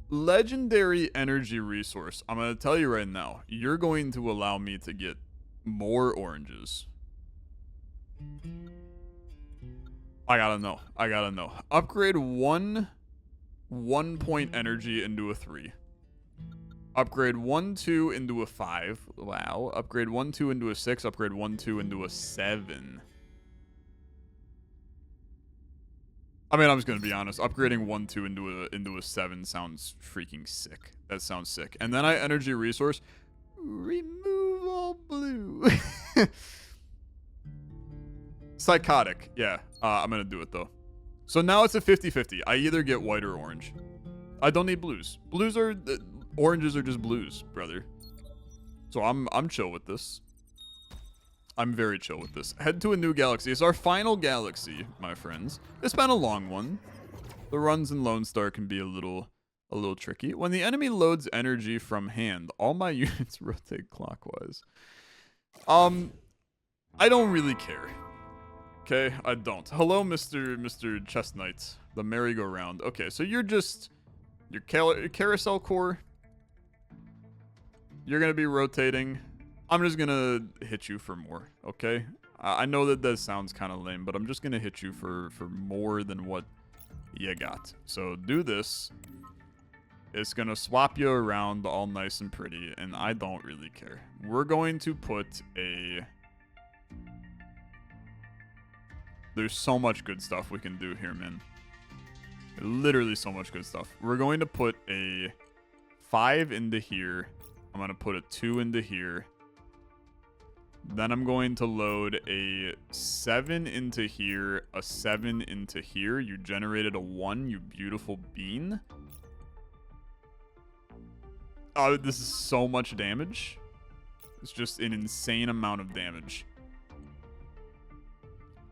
legendary energy resource. I'm going to tell you right now, you're going to allow me to get more oranges. I gotta know. Upgrade 1 point energy into a 3. Upgrade 1, 2 into a 5. Wow. Upgrade 1, 2 into a 6. Upgrade 1, 2 into a 7. I mean, I'm just gonna be honest. Upgrading 1, 2 into a 7 sounds freaking sick. That sounds sick. And then I energy resource. Remove all blue. Psychotic. Yeah. I'm gonna do it though. So now it's a 50-50. I either get white or orange. I don't need blues. Oranges are just blues, brother. So I'm chill with this. I'm very chill with this. Head to a new galaxy. It's our final galaxy, my friends. It's been a long one. The runs in Lone Star can be a little tricky. When the enemy loads energy from hand, all my units rotate clockwise. I don't really care. Okay, I don't. Hello, Mr. Chestnut, the merry-go-round. Okay, so you're just your carousel core. You're gonna be rotating. I'm just gonna hit you for more. Okay, I know that sounds kind of lame, but I'm just gonna hit you for more than what you got. So do this. It's gonna swap you around all nice and pretty, and I don't really care. We're going to put a... There's so much good stuff we can do here, man. Literally so much good stuff. We're going to put a 5 into here. I'm going to put a 2 into here. Then I'm going to load a 7 into here, a 7 into here. You generated a 1, you beautiful bean. Oh, this is so much damage. It's just an insane amount of damage.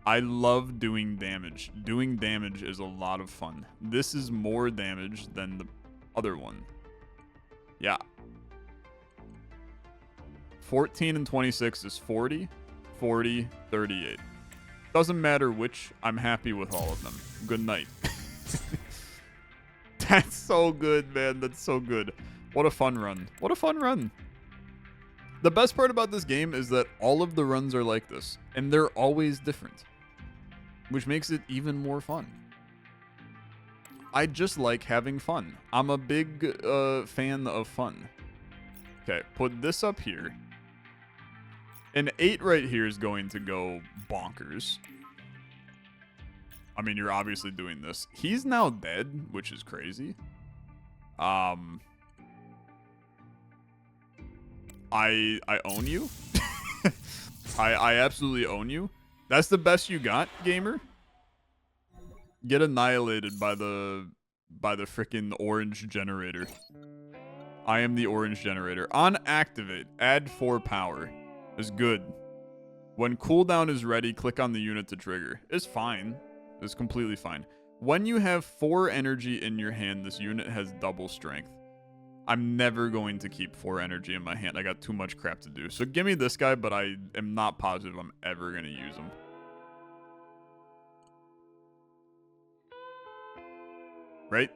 I love doing damage. Doing damage is a lot of fun. This is more damage than the other one. Yeah. 14 and 26 is 40, 40, 38. Doesn't matter which, I'm happy with all of them. Good night. That's so good, man. That's so good. What a fun run. What a fun run. The best part about this game is that all of the runs are like this, and they're always different, which makes it even more fun. I just like having fun. I'm a big fan of fun. Okay, put this up here. An 8 right here is going to go bonkers. I mean, you're obviously doing this. He's now dead, which is crazy. I own you. I absolutely own you. That's the best you got, gamer. Get annihilated by the freaking orange generator. I am the orange generator. On activate, add 4 power. Is good. When cooldown is ready, click on the unit to trigger. It's fine. It's completely fine. When you have 4 energy in your hand, this unit has double strength. I'm never going to keep 4 energy in my hand. I got too much crap to do. So give me this guy, but I am not positive I'm ever going to use him. Right?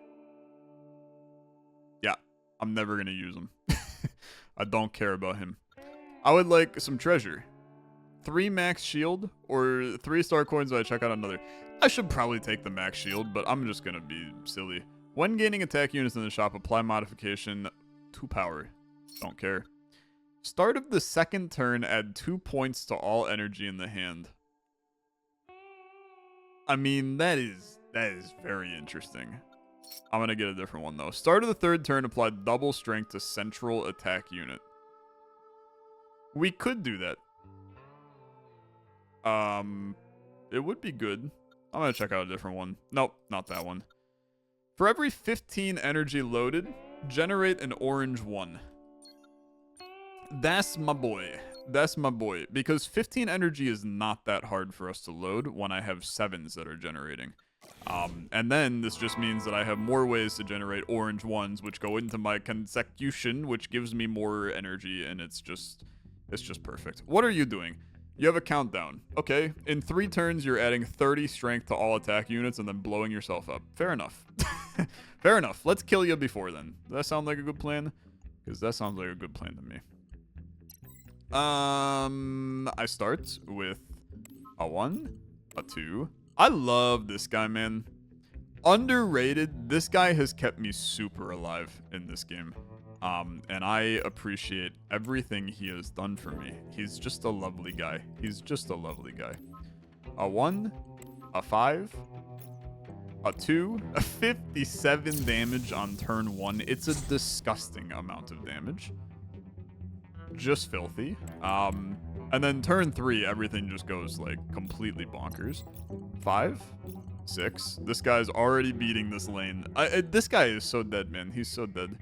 Yeah, I'm never going to use him. I don't care about him. I would like some treasure. 3 max shield or 3 star coins while I check out another. I should probably take the max shield, but I'm just going to be silly. When gaining attack units in the shop, apply modification 2 power. Don't care. Start of the second turn, add 2 points to all energy in the hand. I mean, that is very interesting. I'm going to get a different one, though. Start of the third turn, apply double strength to central attack unit. We could do that. It would be good. I'm going to check out a different one. Nope, not that one. For every 15 energy loaded, generate an orange 1. That's my boy. That's my boy. Because 15 energy is not that hard for us to load when I have 7s that are generating. And then this just means that I have more ways to generate orange 1s, which go into my consecution, which gives me more energy, and it's just perfect. What are you doing? You have a countdown. Okay, in 3 turns, you're adding 30 strength to all attack units and then blowing yourself up. Fair enough. Fair enough. Let's kill you before then. Does that sound like a good plan? Because that sounds like a good plan to me. I start with a 1, a 2. I love this guy, man. Underrated. This guy has kept me super alive in this game. And I appreciate everything he has done for me. He's just a lovely guy. He's just a lovely guy. A 1, a 5, a 2, a 57 damage on turn 1. It's a disgusting amount of damage. Just filthy. And then turn 3, everything just goes like completely bonkers. 5, 6. This guy's already beating this lane. This guy is so dead, man. He's so dead.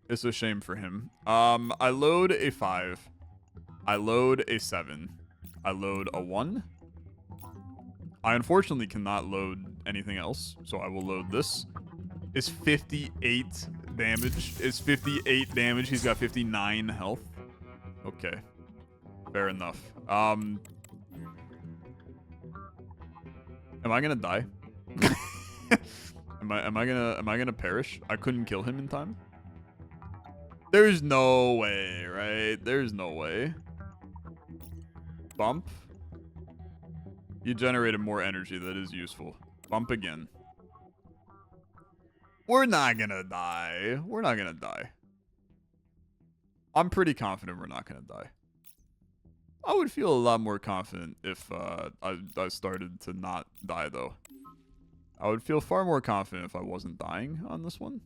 It's a shame for him. I load a 5. I load a 7. I load a 1. I unfortunately cannot load anything else, so I will load this. Is 58 damage. Is 58 damage. He's got 59 health. Okay. Fair enough. Am I gonna die? Am I gonna perish? I couldn't kill him in time? There's no way, right? There's no way. Bump. You generated more energy. That is useful. Bump again. We're not gonna die. We're not gonna die. I'm pretty confident we're not gonna die. I would feel a lot more confident if I started to not die, though. I would feel far more confident if I wasn't dying on this one.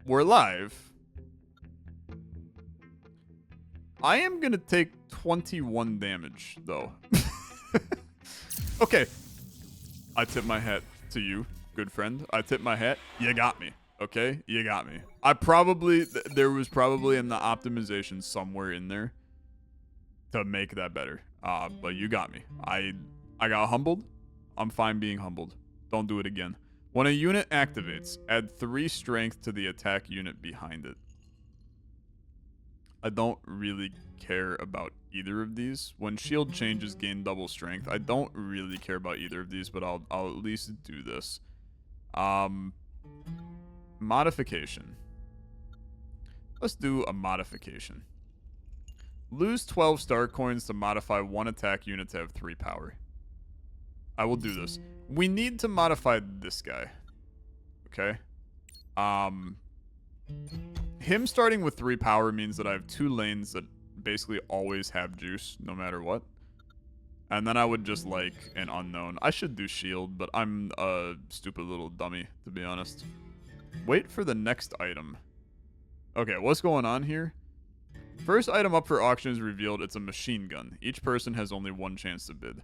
We're live. I am gonna take 21 damage, though. Okay. I tip my hat to you, good friend. I tip my hat. You got me. Okay? You got me. There was probably an optimization somewhere in there to make that better. But you got me. I got humbled. I'm fine being humbled. Don't do it again. When a unit activates, add 3 strength to the attack unit behind it. I don't really care about either of these. When shield changes, gain double strength. I don't really care about either of these, but I'll at least do this. Modification. Let's do a modification. Lose 12 star coins to modify 1 attack unit to have 3 power. I will do this. We need to modify this guy. Okay? Him starting with 3 power means that I have 2 lanes that basically always have juice, no matter what. And then I would just like an unknown. I should do shield, but I'm a stupid little dummy, to be honest. Wait for the next item. Okay, what's going on here? First item up for auction is revealed. It's a machine gun. Each person has only 1 chance to bid.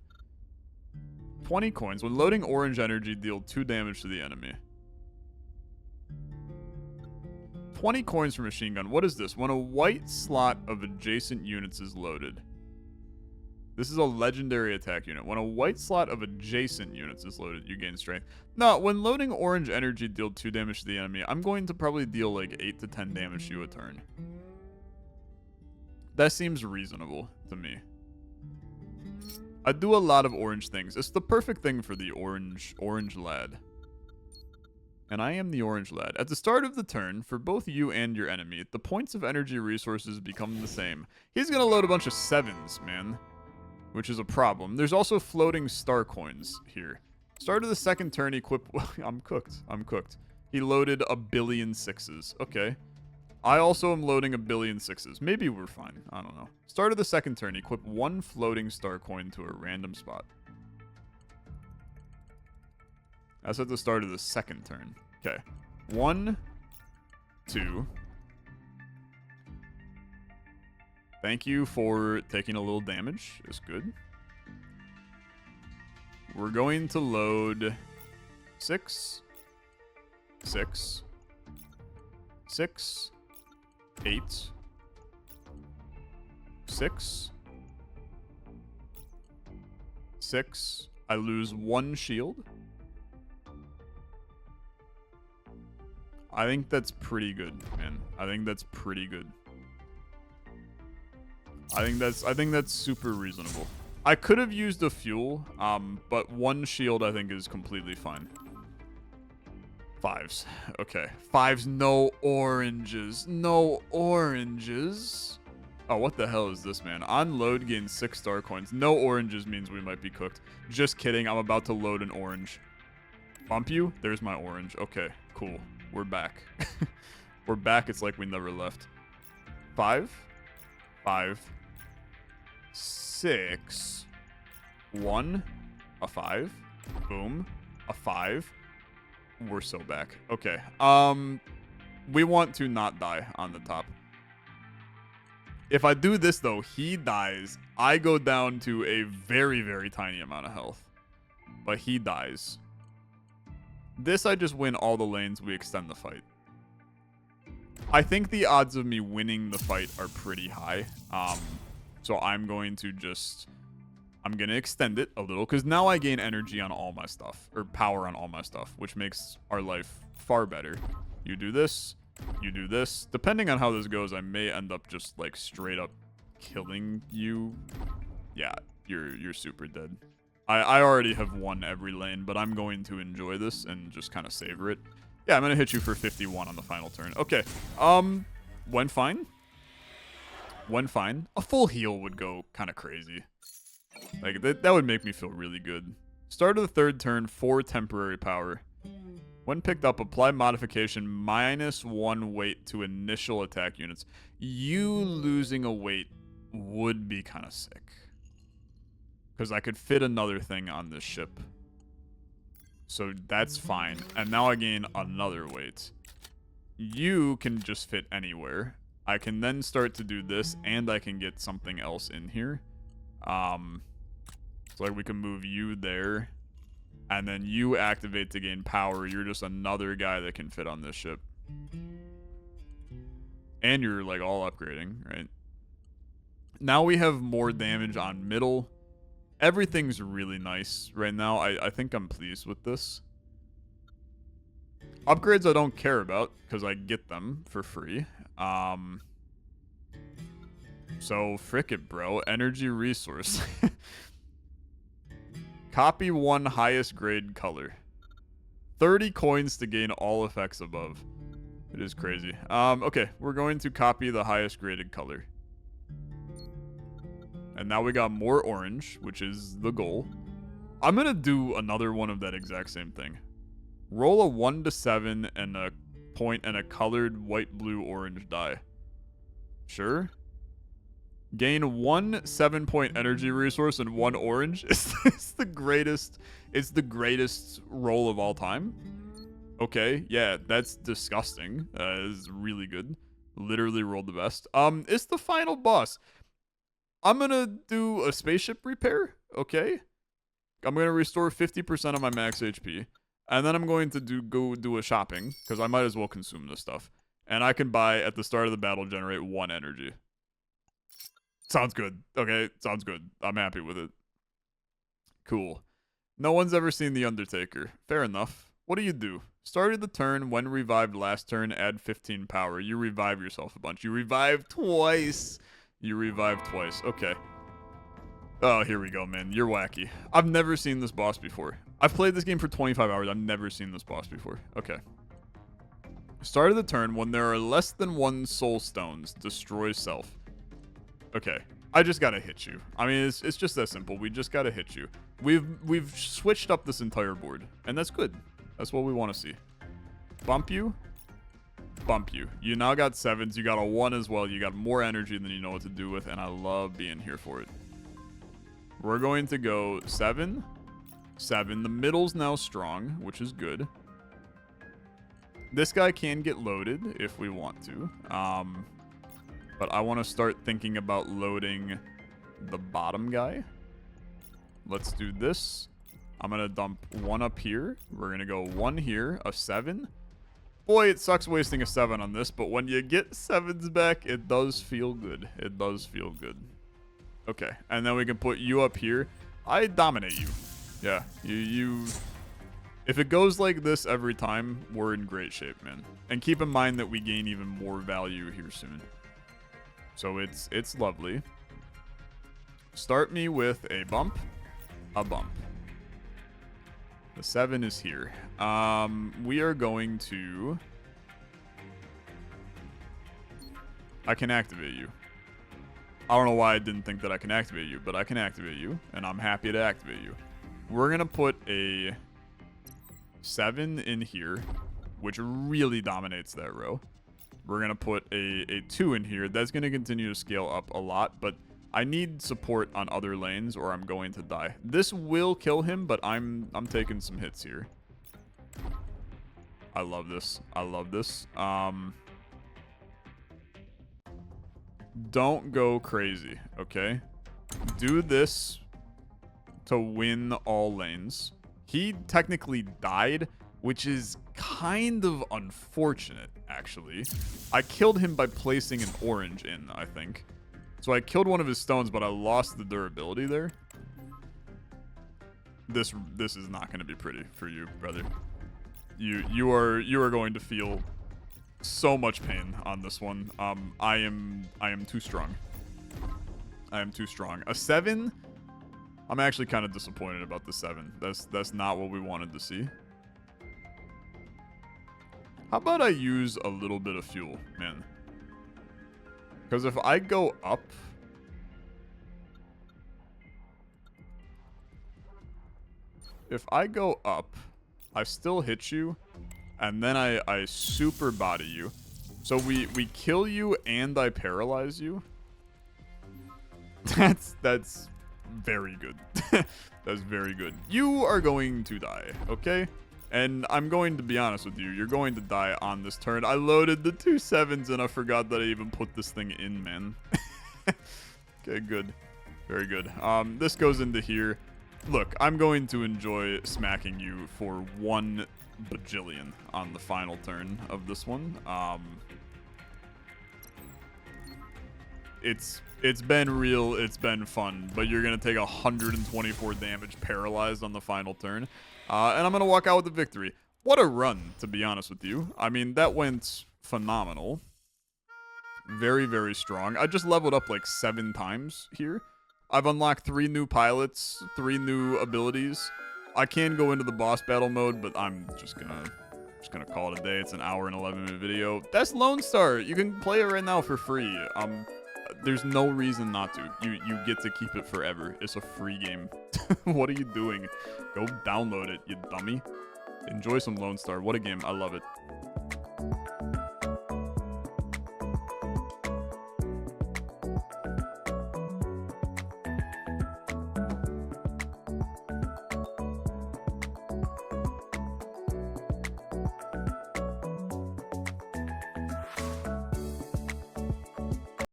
20 coins. When loading orange energy, deal 2 damage to the enemy. 20 coins for machine gun. What is this? When a white slot of adjacent units is loaded. This is a legendary attack unit. When a white slot of adjacent units is loaded, you gain strength. No, when loading orange energy, deal 2 damage to the enemy. I'm going to probably deal like 8 to 10 damage to you a turn. That seems reasonable to me. I do a lot of orange things. It's the perfect thing for the orange lad. And I am the orange lad. At the start of the turn, for both you and your enemy, the points of energy resources become the same. He's gonna load a bunch of 7s, man. Which is a problem. There's also floating star coins here. Start of the second turn, equip... I'm cooked. I'm cooked. He loaded a billion 6s. Okay. I also am loading a billion 6s. Maybe we're fine. I don't know. Start of the second turn, equip 1 floating star coin to a random spot. That's at the start of the second turn. Okay. 1, 2. Thank you for taking a little damage. It's good. We're going to load 6, 6, 6, 8, 6, 6. I lose 1 shield. I think that's pretty good, man. I think that's pretty good. I think that's super reasonable. I could have used a fuel, but 1 shield I think is completely fine. 5s. Okay. 5s, no oranges. No oranges. Oh, what the hell is this, man? On load, gain 6 star coins. No oranges means we might be cooked. Just kidding. I'm about to load an orange. Bump you? There's my orange. Okay, cool. We're back. We're back. It's like we never left. 5. 5. 6. 1. A 5. Boom. A 5. We're so back. Okay. We want to not die on the top. If I do this, though, he dies. I go down to a very, very tiny amount of health. But he dies. This, I just win all the lanes. We extend the fight. I think the odds of me winning the fight are pretty high. So I'm going to extend it a little because now I gain energy on all my stuff, or power on all my stuff, which makes our life far better. You do this, you do this. Depending on how this goes, I may end up just like straight up killing you. Yeah, you're super dead. I already have won every lane, but I'm going to enjoy this and just kind of savor it. Yeah, I'm gonna hit you for 51 on the final turn. Okay. Went fine. Went fine. A full heal would go kind of crazy. Like, that would make me feel really good. Start of the third turn, 4 temporary power. When picked up, apply modification -1 weight to initial attack units. You losing a weight would be kind of sick. Because I could fit another thing on this ship. So that's fine. And now I gain another weight. You can just fit anywhere. I can then start to do this, and I can get something else in here. So like we can move you there. And then you activate to gain power. You're just another guy that can fit on this ship. And you're like all upgrading, right? Now we have more damage on middle. Everything's really nice right now. I think I'm pleased with this. Upgrades I don't care about because I get them for free. So frick it, bro. Energy resource. Copy 1 highest grade color. 30 coins to gain all effects above. It is crazy. Okay, we're going to copy the highest graded color. And now we got more orange, which is the goal. I'm going to do another one of that exact same thing. Roll a 1 to 7 and a point and a colored white, blue, orange die. Sure. Gain 1 7-point energy resource and 1 orange. It's the greatest. It's the greatest roll of all time. Okay, yeah, that's disgusting. It's really good. Literally rolled the best. It's the final boss. I'm gonna do a spaceship repair, okay? I'm gonna restore 50% of my max HP. And then I'm going to go do a shopping, because I might as well consume this stuff. And I can buy, at the start of the battle, generate 1 energy. Sounds good. Okay, sounds good. I'm happy with it. Cool. No one's ever seen The Undertaker. Fair enough. What do? Started the turn, when revived last turn, add 15 power. You revive yourself a bunch. You revive twice. You revive twice. Okay. Oh, here we go, man. You're wacky. I've never seen this boss before. I've played this game for 25 hours. I've never seen this boss before. Okay. Start of the turn, when there are less than 1 soul stones, destroy self. Okay. I just gotta hit you. I mean, it's just that simple. We just gotta hit you. We've switched up this entire board, and that's good. That's what we want to see. Bump you. Bump you. You now got 7s. You got a 1 as well. You got more energy than you know what to do with, and I love being here for it. We're going to go 7, 7. The middle's now strong, which is good. This guy can get loaded if we want to. But I want to start thinking about loading the bottom guy. Let's do this. I'm going to dump 1 up here. We're going to go 1 here, a 7. Boy, it sucks wasting a 7 on this, but when you get 7s back, it does feel good. It does feel good. Okay, and then we can put you up here. I dominate you. Yeah, you... If it goes like this every time, we're in great shape, man. And keep in mind that we gain even more value here soon. So it's lovely. Start me with a bump. A bump. The 7 is here. We are going to... I can activate you. I don't know why I didn't think that I can activate you, but I can activate you, and I'm happy to activate you. We're going to put a 7 in here, which really dominates that row. We're going to put a 2 in here. That's going to continue to scale up a lot, but I need support on other lanes or I'm going to die. This will kill him, but I'm taking some hits here. I love this. I love this. Don't go crazy, okay? Do this to win all lanes. He technically died, which is kind of unfortunate, actually. I killed him by placing an orange in, I think. So I killed one of his stones, but I lost the durability there. This is not going to be pretty for you, brother. You are going to feel so much pain on this one. I am too strong. I am too strong. A 7. I'm actually kind of disappointed about the 7. That's not what we wanted to see. How about I use a little bit of fuel, man? Because if I go up, I still hit you, and then I super body you. So we kill you and I paralyze you. That's very good. That's very good. You are going to die, okay? And I'm going to be honest with you. You're going to die on this turn. I loaded the 2 7s and I forgot that I even put this thing in, man. Okay, good. Very good. This goes into here. Look, I'm going to enjoy smacking you for 1 bajillion on the final turn of this one. It's been real, it's been fun, but you're gonna take 124 damage paralyzed on the final turn, and I'm gonna walk out with the victory. What a run, to be honest with you. I mean, that went phenomenal. Very, very strong. I just leveled up like 7 times here. I've unlocked 3 new pilots, 3 new abilities. I can go into the boss battle mode, but I'm just gonna call it a day. It's an hour and 11-minute video. That's LONESTAR. You can play it right now for free. There's no reason not to. You get to keep it forever. It's a free game. What are you doing? Go download it, you dummy. Enjoy some LONESTAR. What a game. I love it.